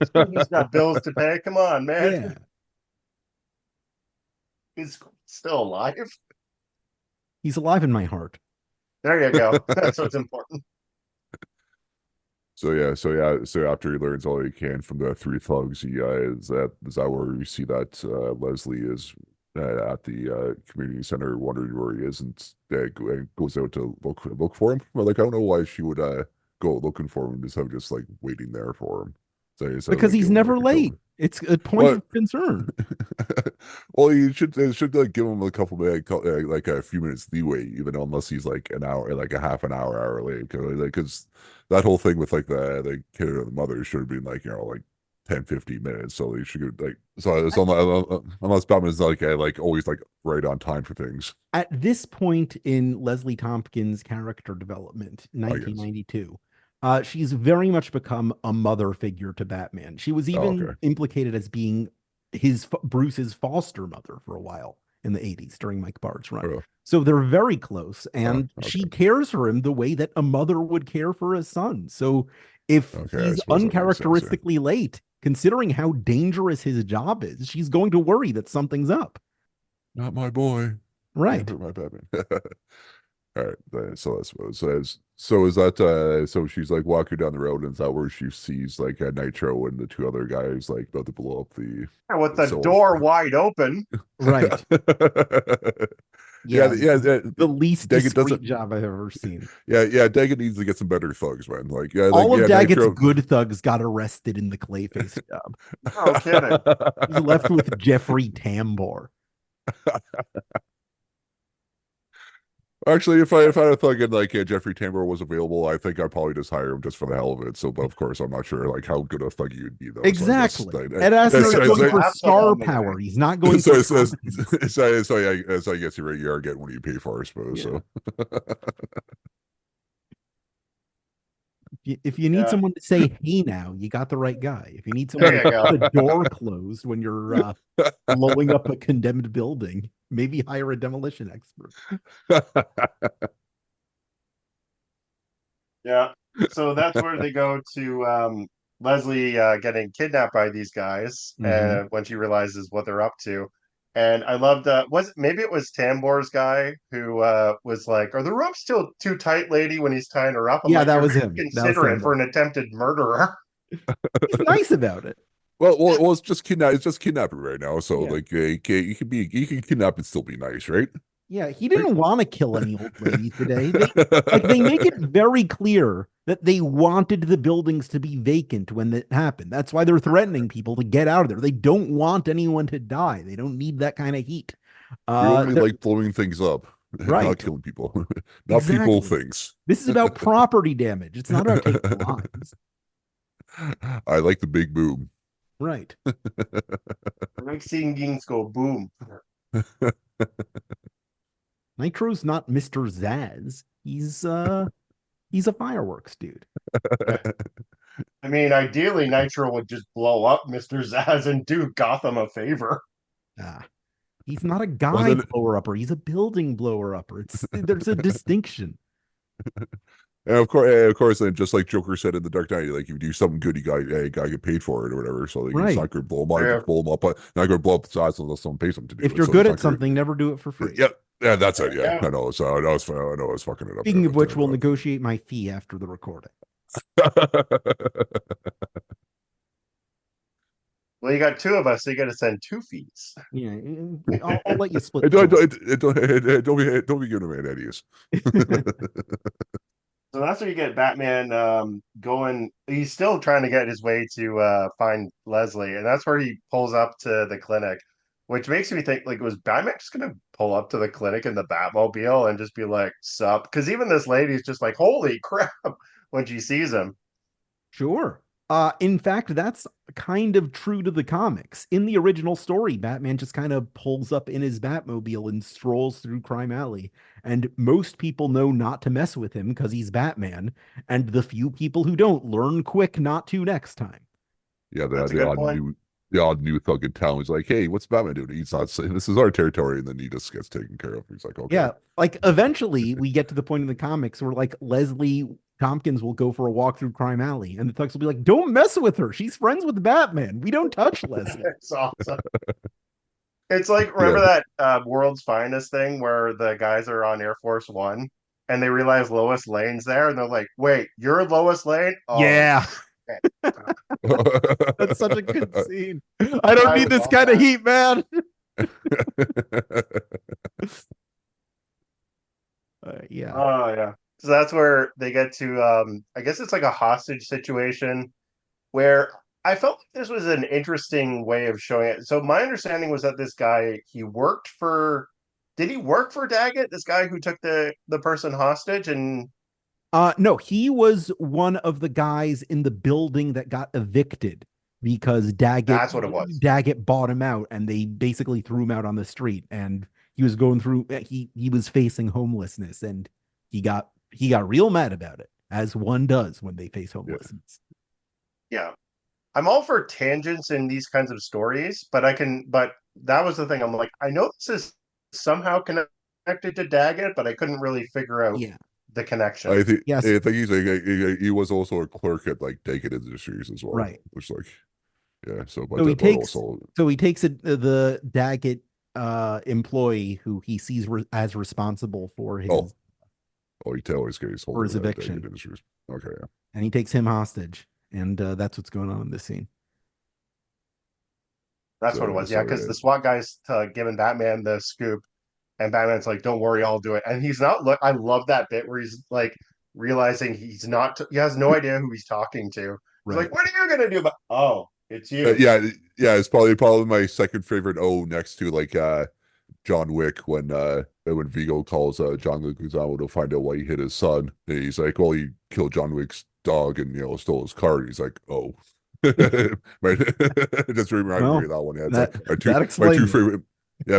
He's got bills to pay. Come on, man. Yeah, He's still alive. he's alive in my heart. There you go. That's what's important. So after he learns all he can from the three thugs, he is that where you see that Leslie is at the community center wondering where he is and goes out to look for him. Well, like I don't know why she would go looking for him instead of just like waiting there for him. So instead of Because like he's giving him never like a late. couple. It's a point What? of concern. Well, you should like give him a couple like a few minutes leeway, even unless he's like an hour, like a half an hour late. Because that whole thing with like the kid or the mother should have been like 10, 15 minutes. So you should like unless Batman's like always like right on time for things. At this point in Leslie Thompkins' character development, I guess. 1992, she's very much become a mother figure to Batman. She was Oh, even okay. implicated as being Bruce's foster mother for a while in the 80s during Mike Bard's run. Oh, So they're very close, and she okay. cares for him the way that a mother would care for a son. So if Okay, I he's suppose that makes sense. Yeah. uncharacteristically late, considering how dangerous his job is, she's going to worry that something's up. Not my boy. Can't Right. hurt my Batman. All right, so I suppose so is that so she's like walking down the road and is that where she sees like Nitro and the two other guys like about to blow up the With the cells. door wide open. Right. Yeah, Yeah. yeah, The least Daggett discreet doesn't. job I've ever seen. Yeah, Daggett needs to get some better thugs, man. All of Daggett's Nitro. good thugs got arrested in the Clayface job. No kidding. He's left with Jeffrey Tambor. Actually, if I had thought like Jeffrey Tambor was available, I think I'd probably just hire him just for the hell of it. So, but of course, I'm not sure like how good a thug you'd be though. Exactly. So Ed Asner's so- going so- for laptop star on the power. way. He's not going for competence. So I guess you're right. You are getting what you pay for, I suppose. Yeah. So. If you need Yeah. someone to say hey now, you got the right guy. If you need someone There to you go. keep the door closed when you're blowing up a condemned building, maybe hire a demolition expert. Yeah. So that's where they go to Leslie getting kidnapped by these guys Mhm. when she realizes what they're up to. And I loved maybe it was Tambor's guy who was like, "Are the ropes still too tight, lady?" when he's tying her up. I'm Yeah, like, that "You're was very him. That was considerate for Tambor. an attempted murderer." He's nice about it. Well, it's just kidnapping right now. So Yeah. like you can kidnap and still be nice, right? Yeah, he didn't want to kill any old lady today. They make it very clear that they wanted the buildings to be vacant when it happened. That's why they're threatening people to get out of there. They don't want anyone to die. They don't need that kind of heat. You only They're- like blowing things up, Right. not killing people, not people, Exactly. things. This is about property damage. It's not about taking lives. I like the big boom. Right. I like seeing things go boom. Nitro's not Mr. Zaz. He's a fireworks dude. I mean, ideally, Nitro would just blow up Mr. Zaz and do Gotham a favor. Ah, he's not a Well, guy then, blower upper. He's a building blower upper. There's a distinction. and of course, then just like Joker said in the Dark Knight, like if you do something good, you got to get paid for it or whatever. So like, it's Right. not going to Yeah. blow him up, but not going to blow up the size unless someone pays them to do If it. you're So good it's at not going. something, never do it for free. Yeah, yeah, that's There it. you Yeah, go. I know. So I know I was fucking it up. Speaking There, of which, we'll but, negotiate my fee after the recording. Well, you got two of us, so you got to send two fees. Yeah, I'll let you split. Don't be giving him ideas. So that's where you get Batman going. He's still trying to get his way to find Leslie, and that's where he pulls up to the clinic, which makes me think like was Batman just gonna pull up to the clinic in the Batmobile and just be like, "Sup?" Because even this lady's just like, "Holy crap!" when she sees him. Sure. In fact, that's kind of true to the comics. In the original story, Batman just kind of pulls up in his Batmobile and strolls through Crime Alley. And most people know not to mess with him because he's Batman. And the few people who don't learn quick not to next time. Yeah, That's a good point. the odd new thug in town. He's like, hey, what's Batman doing? He's not saying this is our territory, and then he just gets taken care of. He's like, okay. Yeah, like eventually we get to the point in the comics where like Leslie Thompkins will go for a walk through Crime Alley, and the thugs will be like, "Don't mess with her. She's friends with Batman. We don't touch Leslie." It's awesome. It's like Yeah. remember that World's Finest thing where the guys are on Air Force One and they realize Lois Lane's there and they're like, "Wait, you're Lois Lane?" Oh, Yeah, shit. that's such a good scene. I don't I need this love kind of that. heat, man. Yeah. Oh yeah. So that's where they get to I guess it's like a hostage situation where I felt like this was an interesting way of showing it. So my understanding was that this guy he worked for did he work for Daggett, this guy who took the person hostage and No, he was one of the guys in the building that got evicted because that's what it was. Daggett bought him out and they basically threw him out on the street and he was going through he was facing homelessness and he got real mad about it, as one does when they face Yeah. homelessness. Yeah. I'm all for tangents in these kinds of stories, but that was the thing. I'm like, I know this is somehow connected to Daggett, but I couldn't really figure out Yeah. the connection. Yes. I think he's like he was also a clerk at like Daggett Industries as well, Right. which like yeah. So but So he but takes also the Daggett employee who he sees as responsible oh he always gets for hold his of that Daggett eviction, Industries. Okay, yeah. and he takes him hostage, and that's what's going on in this scene. That's So what it yeah, was. Yeah, so because yeah. the SWAT guy's giving Batman the scoop, and Batman's like, "Don't worry, I'll do it." And he's not. Look, I love that bit where he's like realizing he's not. He has no idea who he's talking to. He's Right. like, "What are you gonna do?" But oh, it's you. Yeah, yeah, it's probably my second favorite O next to like John Wick when Vigo calls John Leguizamo to find out why he hit his son. And he's like, well, he killed John Wick's dog and stole his car. And he's like, oh. Right. Just reminded me Well, of that one. Yeah, it's like that my two explains it. favorite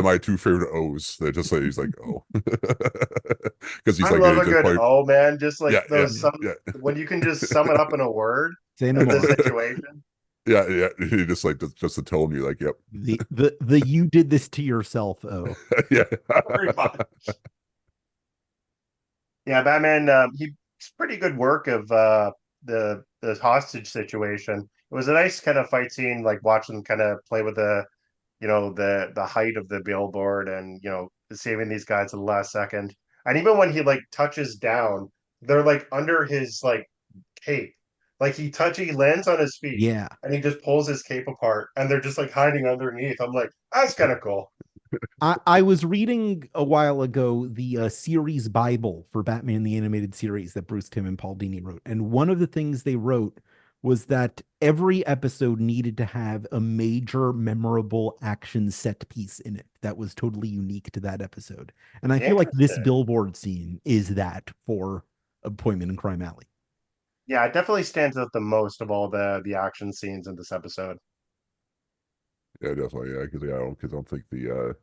my two favorite O's. They're just like he's like, oh. Because he's I like love a just good probably oh man, just like yeah, yeah, those some yeah. when you can just sum it up in a word Say no of the more. situation. Yeah, yeah. He just like just to tell you, like, yep. The you did this to yourself. Oh, Yeah. Very fun. Yeah, Batman. He's pretty good work of the hostage situation. It was a nice kind of fight scene, like watching them kind of play with the height of the billboard and saving these guys at the last second. And even when he like touches down, they're like under his like cape. Like he lands on his feet yeah. and he just pulls his cape apart and they're just like hiding underneath. I'm like, that's kind of cool. I was reading a while ago the series Bible for Batman the Animated Series that Bruce Timm and Paul Dini wrote, and one of the things they wrote was that every episode needed to have a major memorable action set piece in it that was totally unique to that episode. And I feel like this Interesting. billboard scene is that for Appointment in Crime Alley. Yeah, it definitely stands out the most of all the action scenes in this episode. Yeah, definitely. Yeah, because I don't think the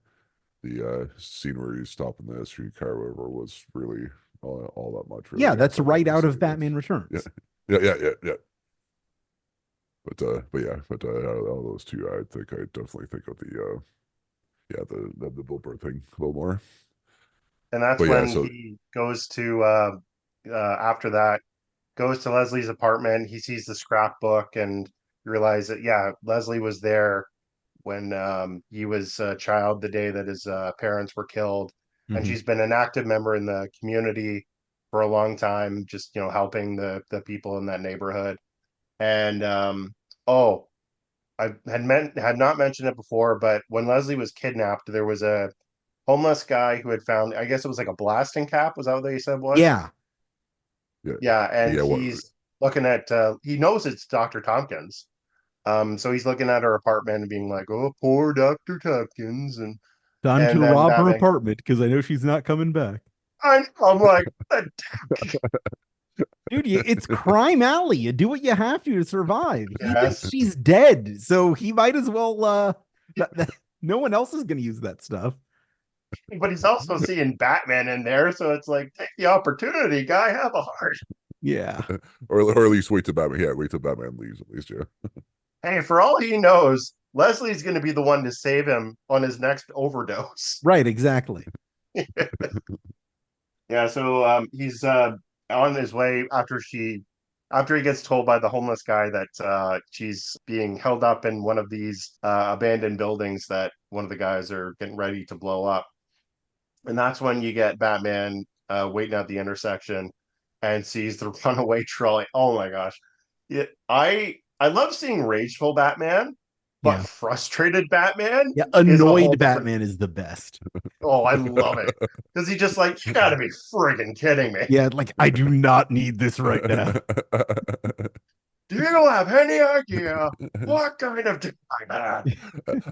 the scene where he's stopping the streetcar, whatever, was really all that much. Really, Yeah, that's except for right the out of scene, but Batman yeah, Returns. yeah. But out of all those two, I definitely think of the Bill Burr thing a little more. And that's But yeah, when so he goes to after that goes to Leslie's apartment. He sees the scrapbook and realizes that yeah, Leslie was there when he was a child the day that his parents were killed, and Mhm. she's been an active member in the community for a long time, just helping the people in that neighborhood. And oh, I had not mentioned it before, but when Leslie was kidnapped, there was a homeless guy who had found, I guess it was like a blasting cap. Was that what they said was? Yeah, yeah, Yeah, and yeah, what, he's looking at he knows it's Dr. Tompkins. So he's looking at her apartment and being like, "Oh, poor Dr. Tompkins," time and to then rob her Batman, apartment because I know she's not coming back. I'm like, Dude, it's Crime Alley. You do what you have to survive. He thinks yes, she's dead, so he might as well. No one else is going to use that stuff. but he's also seeing Batman in there, so it's like, take the opportunity, guy, have a heart. Yeah, or at least wait till Batman. Yeah, wait till Batman leaves. At least, yeah. Hey, for all he knows, Leslie's going to be the one to save him on his next overdose. right, exactly. Yeah, so he's on his way after he gets told by the homeless guy that she's being held up in one of these abandoned buildings that one of the guys are getting ready to blow up. And that's when you get Batman waiting at the intersection and sees the runaway trolley. Oh my gosh. Yeah, I love seeing rageful Batman, but Yeah, frustrated Batman yeah. is a whole Annoyed different. Batman is the best. Oh, I love it. Because he just like, you gotta be friggin' kidding me. Yeah, like I do not need this right now. Do you have any idea what kind of day I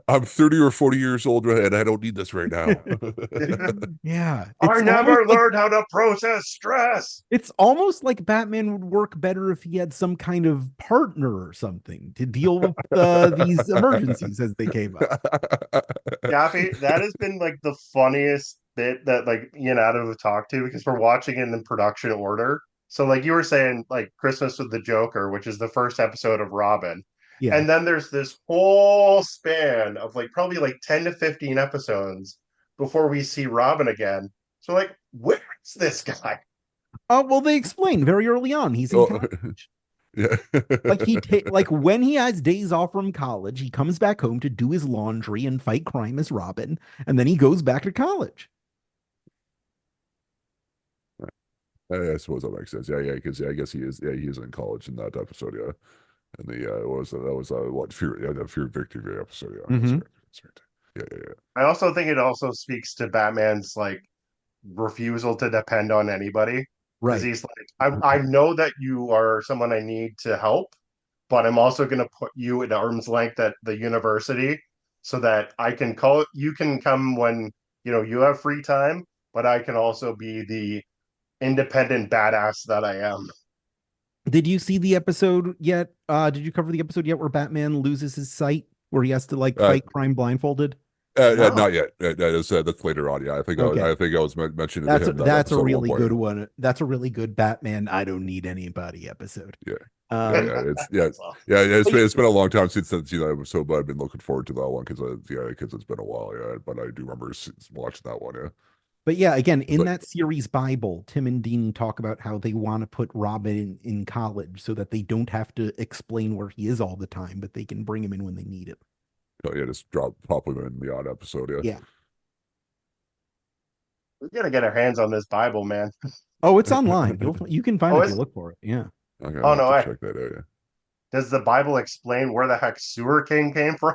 I'm 30 or 40 years old and I don't need this right now. had? Yeah, I never learned how to process stress. it's almost like Batman would work better if he had some kind of partner or something to deal with these emergencies as they came up. Jaffe, that has been like the funniest bit that like Ian Adam have talked to because we're watching it in production order. So like you were saying, like Christmas with the Joker, which is the first episode of Robin. Yeah. And then there's this whole span of like probably like 10 to 15 episodes before we see Robin again. So like, where's this guy? Oh, well, they explain very early on he's in Oh, college. yeah. Like when he has days off from college, he comes back home to do his laundry and fight crime as Robin, and then he goes back to college. I suppose that makes sense. Yeah, because I guess he is. Yeah, he is in college in that episode. Yeah, and what was that was what Fear? Yeah, the Fear Victory episode. Yeah, that's Hmm. right. That's right. Yeah. I also think it also speaks to Batman's like refusal to depend on anybody because Right. he's like, I know that you are someone I need to help, but I'm also going to put you at arm's length at the university so that I can call you can come when you have free time, but I can also be the independent badass that I am. Did you see the episode yet? Did you cover the episode yet where Batman loses his sight, where he has to like Uh, fight crime blindfolded? No, Not yet. That's later on. Yeah, Okay. I think I was mentioning to him that That's a episode at one really point. good one. That's a really good Batman. I don't need anybody episode. Yeah. Um, It's so, it's been a long time since that episode, but I've been looking forward to that one because it's been a while. Yeah, but I do remember watching that one. Yeah, but yeah, again, in but that series Bible, Tim and Dean talk about how they want to put Robin in college so that they don't have to explain where he is all the time, but they can bring him in when they need him. yeah, just pop him in the odd episode. Yeah. Yeah. we got to get our hands on this Bible, man. Oh, it's online. You can find Oh, it if you is look for it. Yeah. Okay, oh I'll have no, to I check that out. Yeah. does the Bible explain where the heck Sewer King came from?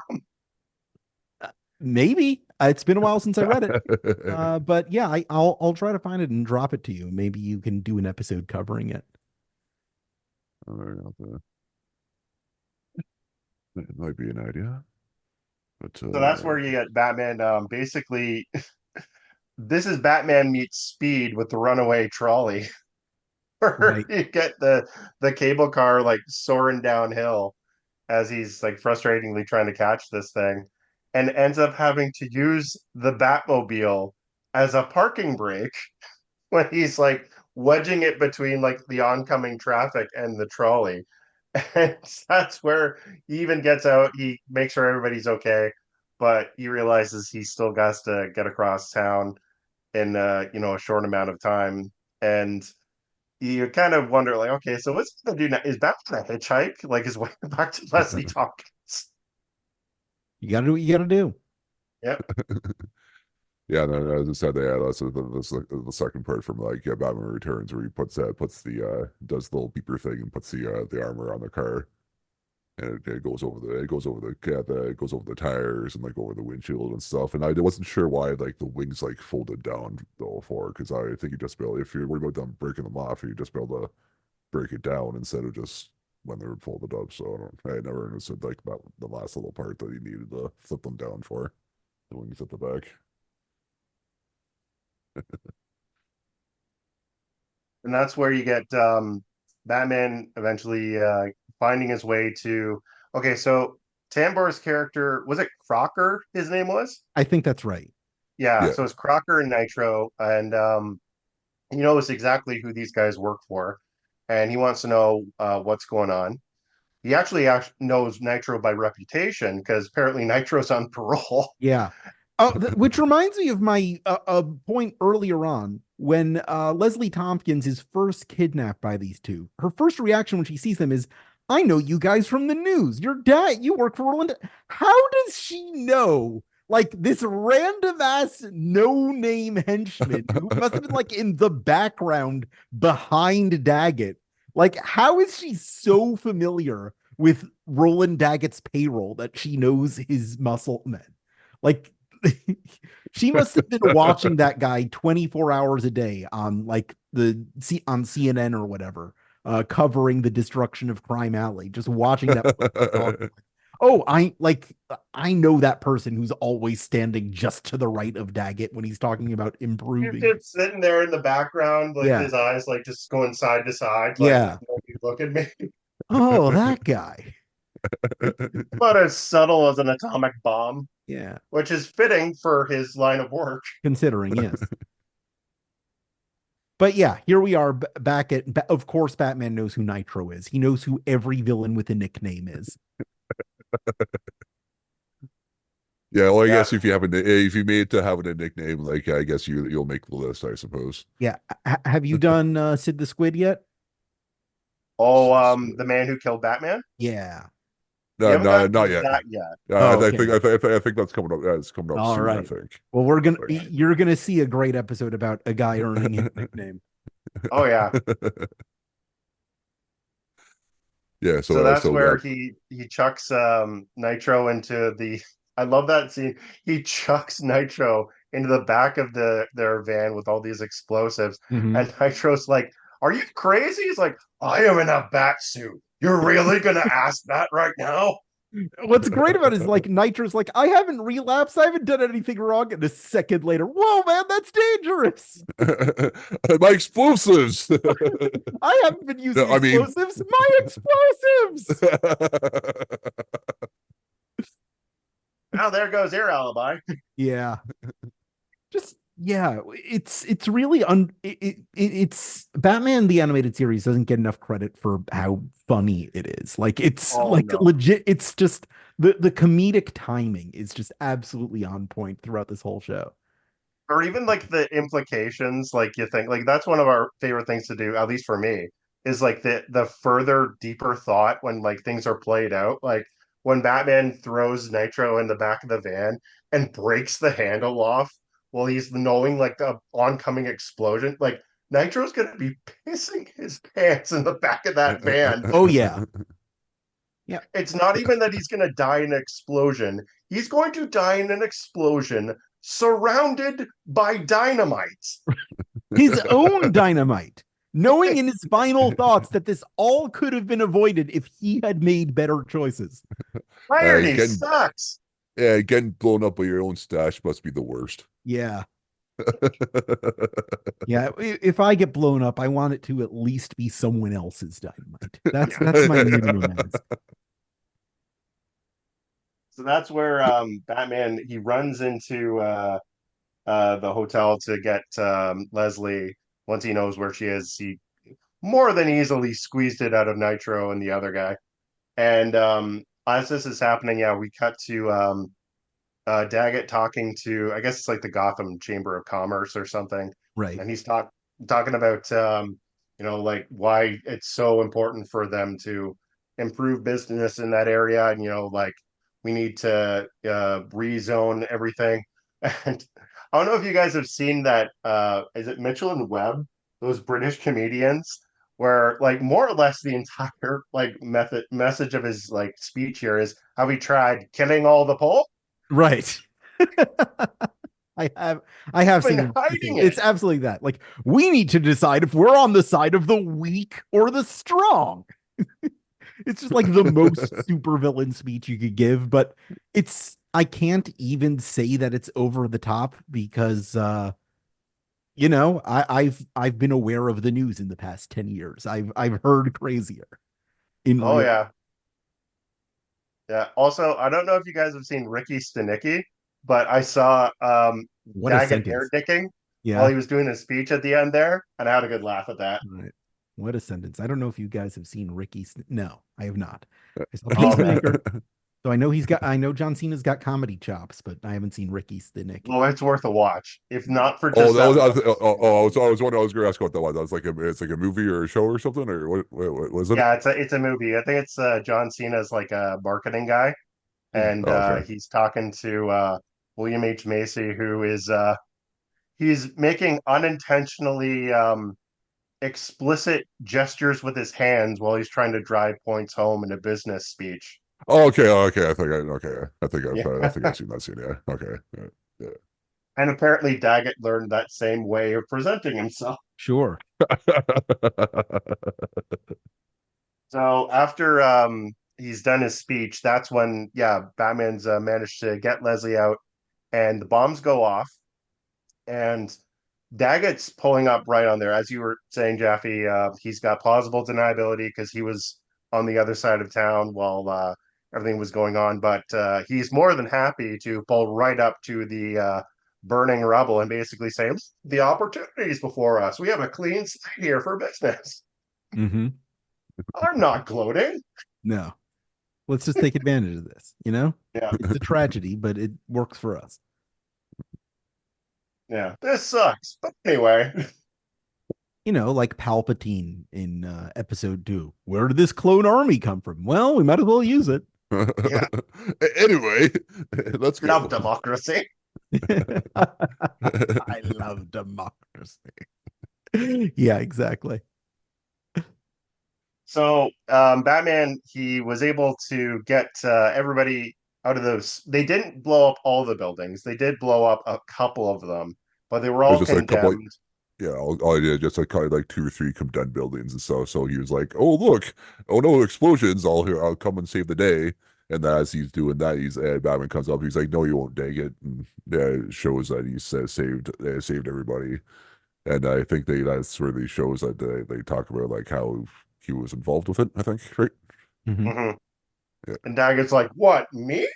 Maybe. It's been a while since I read it. But yeah, I'll try to find it and drop it to you. Maybe you can do an episode covering it. It might be an idea, but So that's where you get Batman. Basically, this is Batman meets Speed with the runaway trolley, where Right. you get the cable car like soaring downhill as he's like frustratingly trying to catch this thing. and ends up having to use the Batmobile as a parking brake when he's like wedging it between like the oncoming traffic and the trolley. And that's where he even gets out. He makes sure everybody's okay, but he realizes he still has to get across town in a short amount of time. And you kind of wonder, like, okay, so what's he gonna do now? Is Batman a hitchhike? Like his way back to Leslie Thompkins? You got to do what you got to do. Yep. Yeah, no, as I said, yeah, that's like the second part from like Batman Returns, where he puts the does the little beeper thing and puts the armor on the car, and it goes over it goes over the tires and like over the windshield and stuff. And I wasn't sure why like the wings like folded down though for, because I think you just be able, if you're worried about them breaking them off, you just be able to break it down instead of just when they're folded up. So I never understood like that the last little part that you needed to flip them down for the wings at the back. And that's where you get Batman eventually finding his way to. Okay, so Tambor's character, was it Crocker? His name was. I think that's right. Yeah, Yeah. so it's Crocker and Nitro, and he knows exactly who these guys work for, and he wants to know what's going on. He actually knows Nitro by reputation because apparently Nitro's on parole. Yeah. Which reminds me of my point earlier on when Leslie Thompkins is first kidnapped by these two. Her first reaction when she sees them is, "I know you guys from the news. Your dad, you work for Roland." How does she know? Like this random ass no name henchman who must have been like in the background behind Daggett. Like, how is she so familiar with Roland Daggett's payroll that she knows his muscle men? Like, she must have been watching that guy 24 hours a day on like on CNN or whatever, covering the destruction of Crime Alley, just watching that. Oh, I know that person who's always standing just to the right of Daggett when he's talking about He's improving. just sitting there in the background, like Yeah. his eyes like just going side to side, like Yeah. nobody look at me. Oh, that guy. About as subtle as an atomic bomb, Yeah. which is fitting for his line of work. Considering, yes. But yeah, here we are back at, of course, Batman knows who Nitro is. He knows who every villain with a nickname is. Yeah, well, I Yeah. guess if you made it to having a nickname, like I guess you'll make the list, I suppose. Yeah. Have you done Sid the Squid yet? Oh, the man who killed Batman? Yeah. We No, haven't no, gotten not to yet. that yet. Oh, I okay. think that's coming up. It's coming up All soon, I right. think. Well, Like, you're gonna see a great episode about a guy earning his nickname. Oh yeah. yeah. So So that's so where he chucks Nitro into the I love that scene. He chucks Nitro into the back of their van with all these explosives. Mhm. And Nitro's like, "Are you crazy?" He's like, "I am in a bat suit. You're really gonna ask that right now?" What's great about it is like Nitro's like, I haven't relapsed, I haven't done anything wrong. And a second later, whoa, man, that's dangerous. my explosives. I haven't been using I mean, explosives. My explosives. Now there goes your alibi. Yeah. Just yeah, it's really it's Batman the animated series doesn't get enough credit for how funny it is. Like it's Oh like no. legit, it's just the comedic timing is just absolutely on point throughout this whole show. Or even like the implications, like you think like that's one of our favorite things to do, at least for me, is like the further deeper thought when like things are played out. Like when Batman throws Nitro in the back of the van and breaks the handle off while he's knowing like the oncoming explosion. Like Nitro's gonna be pissing his pants in the back of that van. Oh yeah. Yeah. It's not even that he's gonna die in an explosion. He's going to die in an explosion surrounded by dynamite. His own dynamite, knowing in his final thoughts that this all could have been avoided if he had made better choices. Irony getting sucks. getting blown up by your own stash must be the worst. Yeah. Yeah. If I get blown up, I want it to at least be someone else's dynamite. That's my minimum ask. So that's where Batman he runs into the hotel to get Leslie. Once he knows where she is, he more than easily squeezed it out of Nitro and the other guy. And as this is happening, yeah, we cut to Daggett talking to, I guess it's like the Gotham Chamber of Commerce or something, Right. and he's talking about like why it's so important for them to improve business in that area, and like we need to rezone everything. And I don't know if you guys have seen that. Is it Mitchell and Webb, those British comedians? Where like more or less the entire like message of his like speech here is how he tried killing all the poor. Right. I have I have seen Been it before. hiding it. It's absolutely that. Like, we need to decide if we're on the side of the weak or the strong. It's just like the most supervillain speech you could give, but I can't even say that it's over the top because I've been aware of the news in the past 10 years. I've heard crazier in Oh real. yeah, yeah. Also, I don't know if you guys have seen Ricky Stenicki, but I saw What a Daggett hair sentence. dicking while Yeah. he was doing his speech at the end there, and I had a good laugh at that. Right. What a sentence. I don't know if you guys have seen No, I have not. I saw Oh man, Peacemaker. So I know John Cena's got comedy chops, but I haven't seen Ricky Stenicki. well, it's worth a watch, if not for Oh, just that that was one. I was wondering. I was going to ask what that was. That was like it's like a movie or a show or something, or what was it? Yeah, it's a movie. I think it's John Cena's like a marketing guy, Hmm. and Oh, okay. he's talking to William H. Macy, who is he's making unintentionally explicit gestures with his hands while he's trying to drive points home in a business speech. Oh, okay. Oh, okay. Yeah. I think I've seen that scene. Yeah. Okay. Yeah. And apparently Daggett learned that same way of presenting himself. Sure. So after he's done his speech, that's when yeah, Batman's managed to get Leslie out and the bombs go off and Daggett's pulling up right on there. As you were saying, Jaffe, he's got plausible deniability because he was on the other side of town while everything was going on. But he's more than happy to pull right up to the burning rubble and basically say, the opportunities before us. We have a clean slate here for business. Mm-hmm. I'm not gloating. No. Let's just take advantage of this, you know? Yeah, It's a tragedy, but it works for us. yeah. This sucks. But anyway. Like Palpatine in episode 2. Where did this clone army come from? Well, we might as well use it. Yeah. Anyway, let's go. Love democracy. I love democracy. Yeah, exactly. So Batman, he was able to get everybody out of those. They didn't blow up all the buildings. They did blow up a couple of them, but they were There's all just like a couple. condemned. Yeah, all I did just like kind of like two or three condemned buildings and stuff. So he was like, "Oh look, oh no, explosions! I'll come and save the day." And as he's doing that, Batman comes up. He's like, "No, you won't, dang it!" And yeah, it shows that he saved everybody. And I think that's where they shows that they talk about like how he was involved with it. I think, right? Mhm. Hmm. Yeah. And Daggett's like, "What, me?"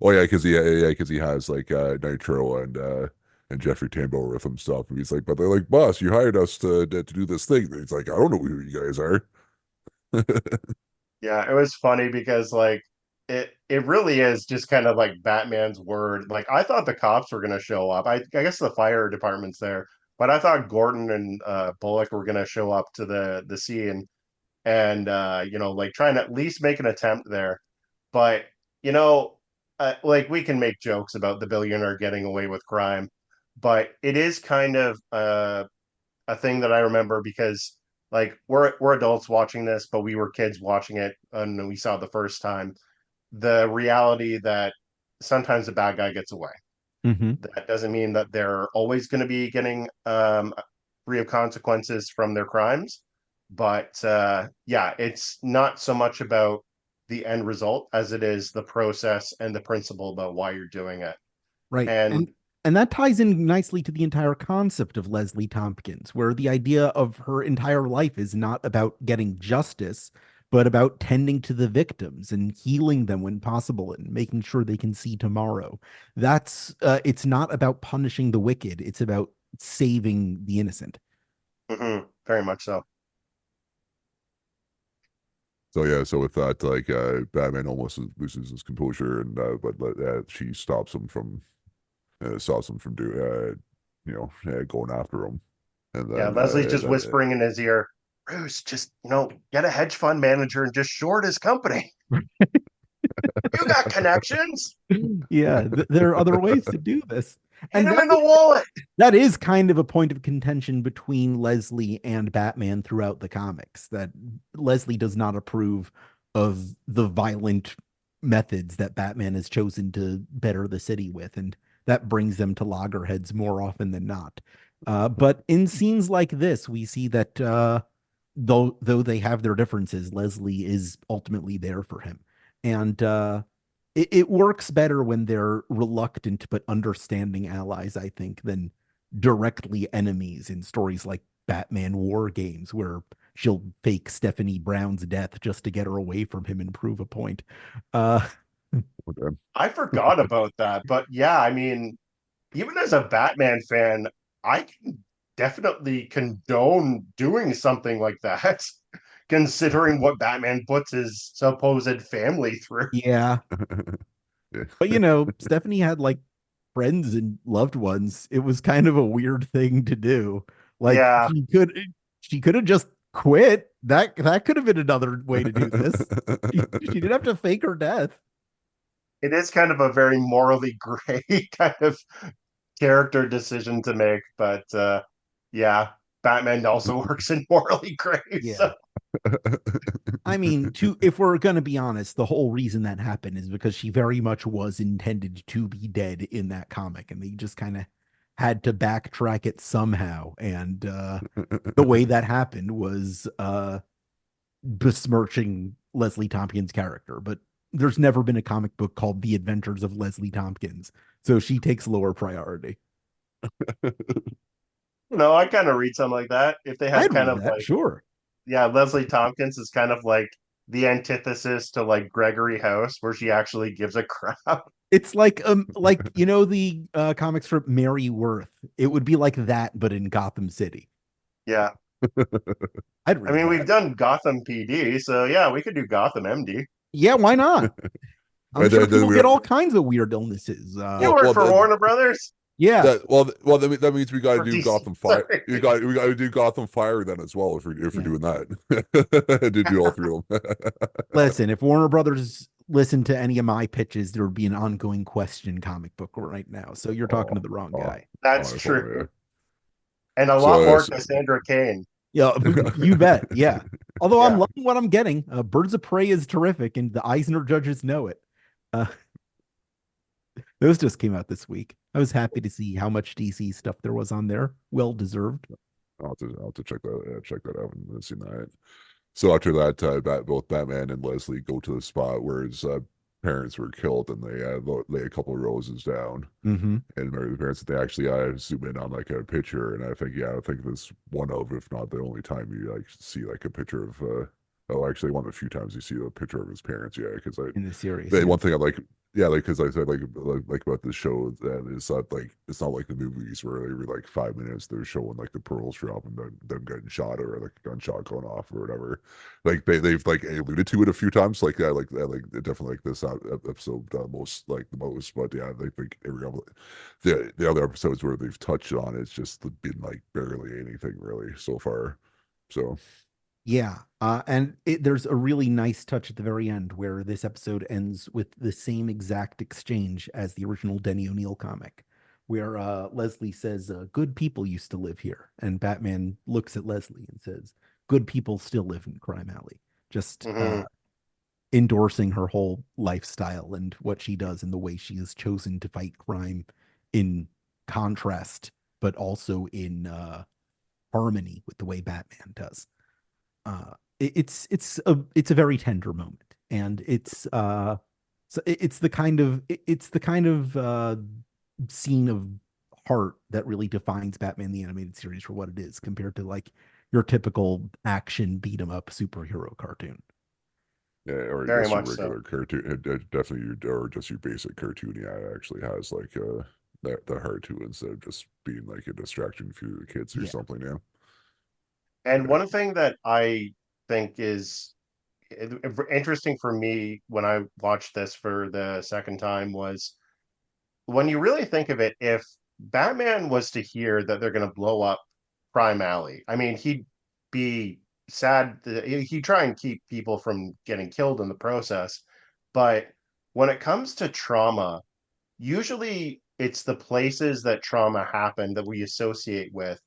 Oh yeah, because he has like Nitro and Jeffrey Tambor with him stuff. And he's like, but they're like, boss, you hired us to do this thing. And he's like, I don't know who you guys are. Yeah, it was funny because like it really is just kind of like Batman's word. Like I thought the cops were gonna show up. I guess the fire department's there, but I thought Gordon and Bullock were gonna show up to the scene and like trying to at least make an attempt there. But you know, like we can make jokes about the billionaire getting away with crime, but it is kind of a thing that I remember because like we're adults watching this, but we were kids watching it and we saw it the first time. The reality that sometimes the bad guy gets away. Mhm. That doesn't mean that they're always going to be getting free of consequences from their crimes. But yeah, it's not so much about the end result as it is the process and the principle about why you're doing it. Right. And And that ties in nicely to the entire concept of Leslie Tompkins, where the idea of her entire life is not about getting justice, but about tending to the victims and healing them when possible and making sure they can see tomorrow. That's it's not about punishing the wicked, it's about saving the innocent. Very much so. So yeah, so with that, like Batman almost loses his composure, and but she stops him from doing going after him, and Yeah, then Leslie's just whispering in his ear, Bruce, just, get a hedge fund manager and just short his company. You got connections. Yeah, there are other ways to do this. Hit And him in the wallet. that is kind of a point of contention between Leslie and Batman throughout the comics, that Leslie does not approve of the violent methods that Batman has chosen to better the city with, and that brings them to loggerheads more often than not. But in scenes like this, we see that though they have their differences, Leslie is ultimately there for him. And it works better when they're reluctant but understanding allies, I think, than directly enemies in stories like Batman War Games, where she'll fake Stephanie Brown's death just to get her away from him and prove a point. Uh, okay. I forgot about that. But yeah, I mean, even as a Batman fan, I can definitely condone doing something like that, considering what Batman puts his supposed family through. yeah, Yeah. but Stephanie had like friends and loved ones. It was kind of a weird thing to do. Like Yeah, she could have just quit. That could have been another way to do this. She didn't have to fake her death. it is kind of a very morally gray kind of character decision to make, but yeah, Batman also works in morally gray. So Yeah. I mean, if we're gonna be honest, the whole reason that happened is because she very much was intended to be dead in that comic, and they just kind of had to backtrack it somehow. And the way that happened was besmirching Leslie Tompkins' character. But there's never been a comic book called The Adventures of Leslie Tompkins, so she takes lower priority. I kind of read something like that. If they had I'd kind read of that, like, sure. yeah, Leslie Tompkins is kind of like the antithesis to like Gregory House, where she actually gives a crap. It's like the comic strip Mary Worth. It would be like that, but in Gotham City. Yeah. I'd I read mean, we've that. done Gotham PD, so yeah, we could do Gotham MD. Yeah, why not? I'm And sure then people we get are all kinds of weird illnesses. You well, work well, for the, Warner Brothers? Yeah, that means we got to For do DC. Gotham Fire. Sorry. We got to do Gotham Fire then as well if we're yeah. doing that. To do all three of them. Listen, if Warner Brothers listened to any of my pitches, there would be an ongoing question comic book right now. So you're talking Oh, to the wrong oh, guy. That's that's all, yeah. true. And a lot So, more Cassandra Cain. Yeah, you bet. Yeah. Although I'm Yeah. loving what I'm getting. Birds of Prey is terrific, and the Eisner judges know it. Uh, those just came out this week. I was happy to see how much DC stuff there was on there. Well deserved. I'll have to check that out and see that. So after that, both Batman and Leslie go to the spot where his parents were killed, and they lay a couple of roses down Mm-hmm. and marry the parents. They actually zoom in on like a picture, and I think this one of, if not the only time you like see like a picture of. Oh, actually, one of the few times you see a picture of his parents. Yeah, because In the series. but Yeah. one thing I like, yeah, like because I said like about this show that it's not like the movies where every like 5 minutes they're showing like the pearls drop and them getting shot or like a gunshot going off or whatever. Like they've like alluded to it a few times, like that, like definitely like this episode the most, but yeah, I think every other the other episodes where they've touched on it's just been like barely anything really so far. So Yeah. And there's a really nice touch at the very end where this episode ends with the same exact exchange as the original Denny O'Neil comic, where Leslie says, good people used to live here. And Batman looks at Leslie and says, good people still live in Crime Alley. Just Hmm. endorsing her whole lifestyle and what she does and the way she has chosen to fight crime in contrast, but also in harmony with the way Batman does. It's a very tender moment, and it's the kind of scene of heart that really defines Batman the Animated Series for what it is compared to like your typical action beat 'em up superhero cartoon. Yeah, or very just your much so. regular cartoon, definitely your or just your basic cartoon. Yeah, it actually has like the heart to it instead of just being like a distraction for the kids or Yeah. something. Yeah, And yeah, one thing that I think is interesting for me when I watched this for the second time was when you really think of it, if Batman was to hear that they're going to blow up Crime Alley, I mean, he'd be sad. He'd try and keep people from getting killed in the process. But when it comes to trauma, usually it's the places that trauma happened that we associate with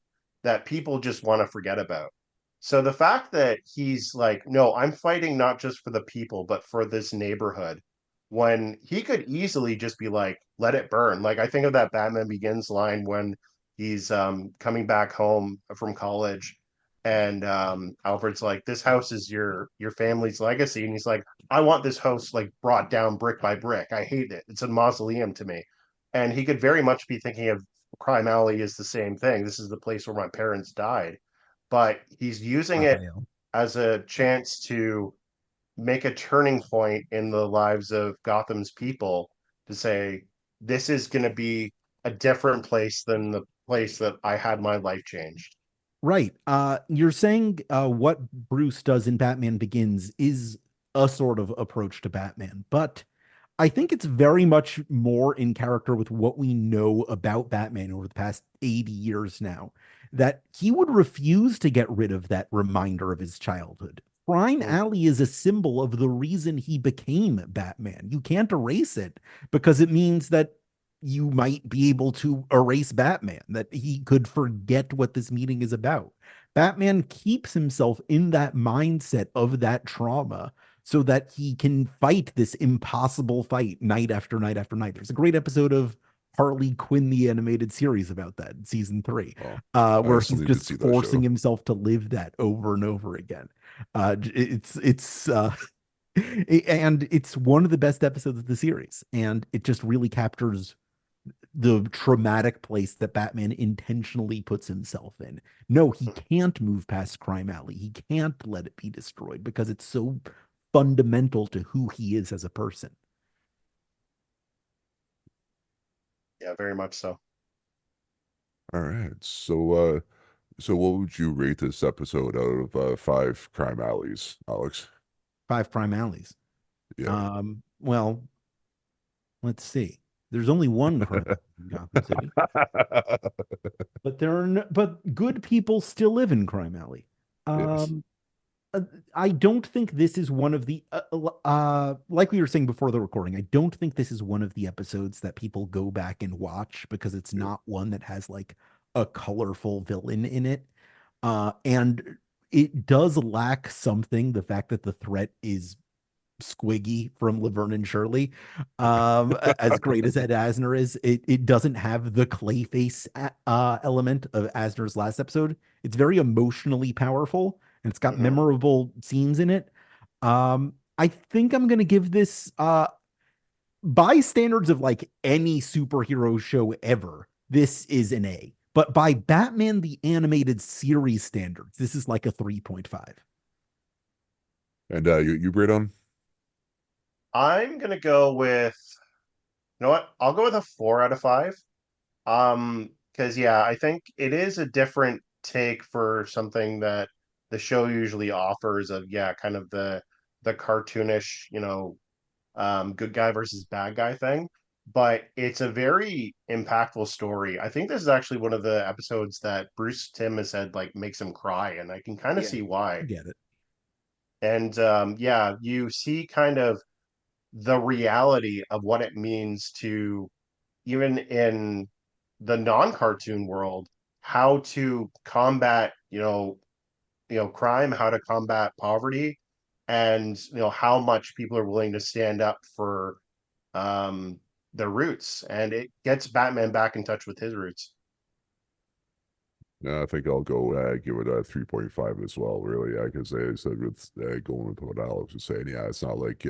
that people just want to forget about. So the fact that he's like, no, I'm fighting not just for the people, but for this neighborhood, when he could easily just be like, let it burn. Like I think of that Batman Begins line when he's coming back home from college and Alfred's like, this house is your family's legacy. And he's like, I want this house like brought down brick by brick. I hate it. It's a mausoleum to me. And he could very much be thinking of Crime Alley is the same thing. This is the place where my parents died. But he's using it Raphael. as a chance to make a turning point in the lives of Gotham's people to say, this is going to be a different place than the place that I had my life changed. Right. You're saying what Bruce does in Batman Begins is a sort of approach to Batman, but I think it's very much more in character with what we know about Batman over the past 80 years now, that he would refuse to get rid of that reminder of his childhood. Crime Mm, Alley is a symbol of the reason he became Batman. You can't erase it because it means that you might be able to erase Batman, that he could forget what this meeting is about. Batman keeps himself in that mindset of that trauma so that he can fight this impossible fight night after night after night. There's a great episode of Harley Quinn, the animated series about that in season 3, well, I where he's still need to just see that forcing show. himself to live that over and over again. It's and it's one of the best episodes of the series, and it just really captures the traumatic place that Batman intentionally puts himself in. No, he mm. can't move past Crime Alley. He can't let it be destroyed because it's so fundamental to who he is as a person. Yeah, very much so. All right, so what would you rate this episode out of five crime alleys, Alex? 5 Crime Alleys. Yeah. Well, let's see. There's only one crime in Gotham City, but but good people still live in Crime Alley. Yes. Um, uh, I don't think this is one of the like we were saying before the recording. I don't think this is one of the episodes that people go back and watch because it's Yeah. not one that has like a colorful villain in it. And it does lack something, the fact that the threat is Squiggy from Laverne and Shirley. As great as Ed Asner is, it doesn't have the Clayface element of Asner's last episode. It's very emotionally powerful and it's got Hmm. memorable scenes in it. I think I'm gonna give this by standards of like any superhero show ever, this is an A. But by Batman the Animated Series standards, this is like a 3.5. And you Braydon? I'm gonna go with, you know what? I'll go with a 4 out of 5. Because yeah, I think it is a different take for something that the show usually offers of yeah, kind of the cartoonish, good guy versus bad guy thing. But it's a very impactful story. I think this is actually one of the episodes that Bruce Timm has said like makes him cry, and I can kind of Yeah, see I why. get it. And yeah, you see kind of the reality of what it means to even in the non-cartoon world, how to combat, crime, how to combat poverty, and how much people are willing to stand up for um, their roots, and it gets Batman back in touch with his roots. I think I'll go give it a 3.5 as well, really. Yeah, because I said with going with what Alex was saying, yeah, it's not like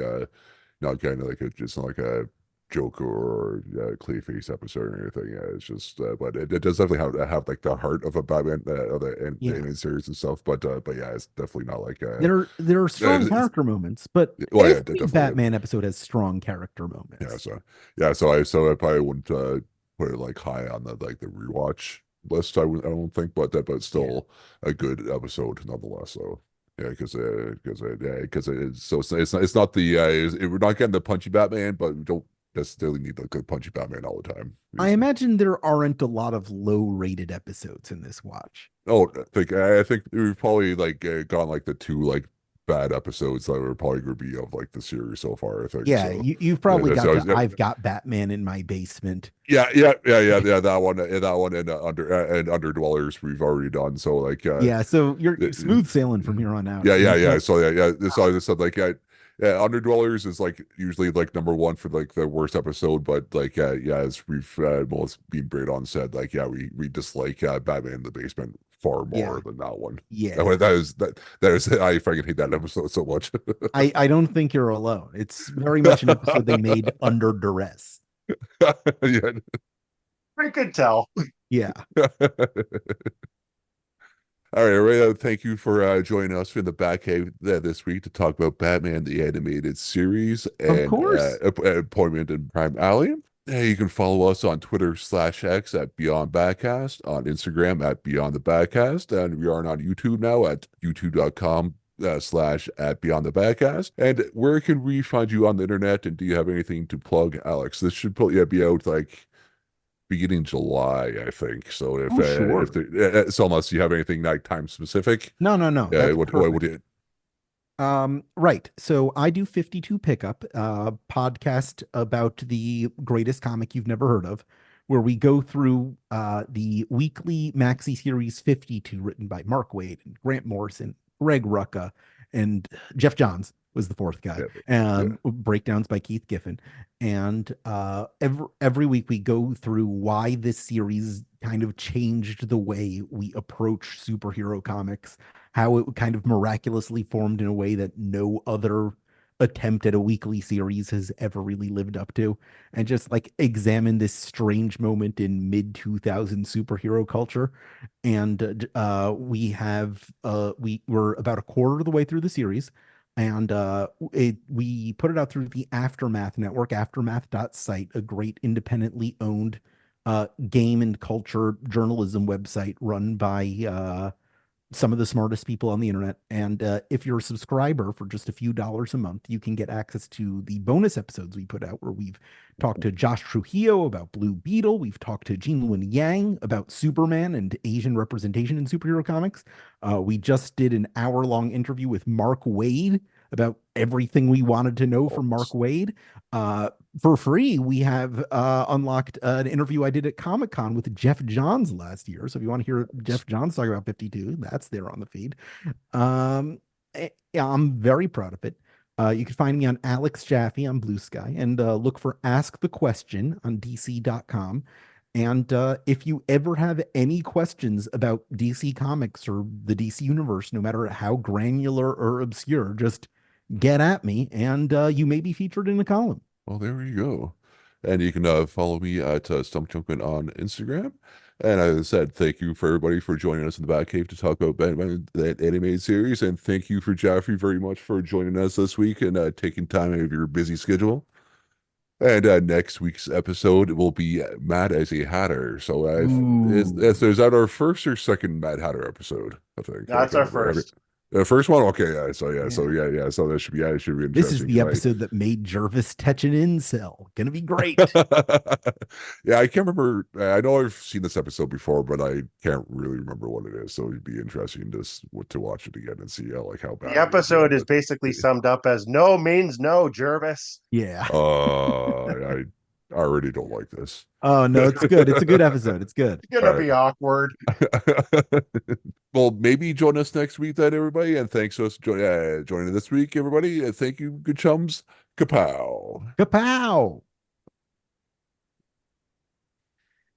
not kind of like a just not like a Joker or Clayface episode or anything. Yeah, it's just, but it does definitely have like the heart of a Batman of the Yeah. animated series and stuff. But yeah, it's definitely not like There are strong it's, character moments, but well, yeah, every definitely. Batman episode has strong character Yeah, moments. so I probably wouldn't put it like high on the like the rewatch list. I don't think, but Yeah. still a good episode nonetheless. So yeah, because it's not we're not getting the punchy Batman, but we don't necessarily need the good punchy Batman all the time. I imagine there aren't a lot of low-rated episodes in this watch. Oh, I think we've probably like gone like the two like bad episodes that were probably going to be of like the series so far. I think Yeah, so. you've probably got So, to I've got Batman in my basement. yeah. That one, and Underdwellers we've already done. So like, Yeah, so you're uh, smooth sailing from here on out. yeah. So yeah. So I just said like, yeah. Underdwellers is like usually like number one for like the worst episode, but like, yeah, as we've most been great on said, like, yeah, we dislike Batman in the Basement far Yeah, more than that one. yeah. That is I fucking hate that episode so much. I don't think you're alone. It's very much an episode they made under duress. Yeah. I could tell. Yeah, All right, everybody, thank you for joining us in the Batcave this week to talk about Batman the Animated Series of and course. Appointment in Prime Alley. You can follow us on Twitter/X at Beyond Batcast, on Instagram at Beyond the Batcast, and we are on YouTube now at youtube.com slash at Beyond the Batcast. And where can we find you on the internet? And do you have anything to plug, Alex? This should probably be out like beginning July, I think. So Oh, if sure. there, so unless you have anything like time specific, No. That's what would perfect. it? Right. So I do 52 Pickup, podcast about the greatest comic you've never heard of, where we go through the weekly maxi series 52 written by Mark Waid and Grant Morrison, Greg Rucka, and Jeff Johns was the fourth guy. Yeah, yeah. Breakdowns by Keith Giffen. And every week we go through why this series kind of changed the way we approach superhero comics, how it kind of miraculously formed in a way that no other attempt at a weekly series has ever really lived up to, and just like examine this strange moment in mid 2000 superhero culture. And we're about a quarter of the way through the series, and we put it out through the Aftermath Network, aftermath.site, a great independently owned game and culture journalism website run by some of the smartest people on the internet. And if you're a subscriber for just a few dollars a month, you can get access to the bonus episodes we put out, where we've talked to Josh Trujillo about Blue Beetle. We've talked to Jinlun Yang about Superman and Asian representation in superhero comics. We just did an hour-long interview with Mark Waid about everything we wanted to know from Mark Waid. For free, we have unlocked an interview I did at Comic-Con with Jeff Johns last year. So if you want to hear Jeff Johns talk about 52, that's there on the feed. Yeah, I'm very proud of it. You can find me on Alex Jaffe on Blue Sky, and look for Ask the Question on DC.com. And if you ever have any questions about DC Comics or the DC Universe, no matter how granular or obscure, just get at me, and you may be featured in a column. Well, there you go. And you can follow me at Stump Junkin on Instagram. And as I said, thank you for everybody for joining us in the Batcave to talk about Batman, that animated series. And thank you for Jaffrey very much for joining us this week and taking time out of your busy schedule. And next week's episode will be Mad as a Hatter. So Ooh. is that our first or second Mad Hatter episode? I think I That's can't our remember. first. The first one, okay, Yeah. so that should be it should be This is interesting the tonight. episode that made Jervis touch an incel. Gonna be great. Yeah, I can't remember. I know I've seen this episode before, but I can't really remember what it is. So it'd be interesting to watch it again and see like how The bad it is. episode is basically summed up as no means no, Jervis. Yeah. I already don't like this. Oh no, it's good. It's a good episode. It's good. It's gonna be awkward. Well, maybe join us next week then, everybody. And thanks for us joining this week, everybody. And thank you, good chums. Kapow. Kapow.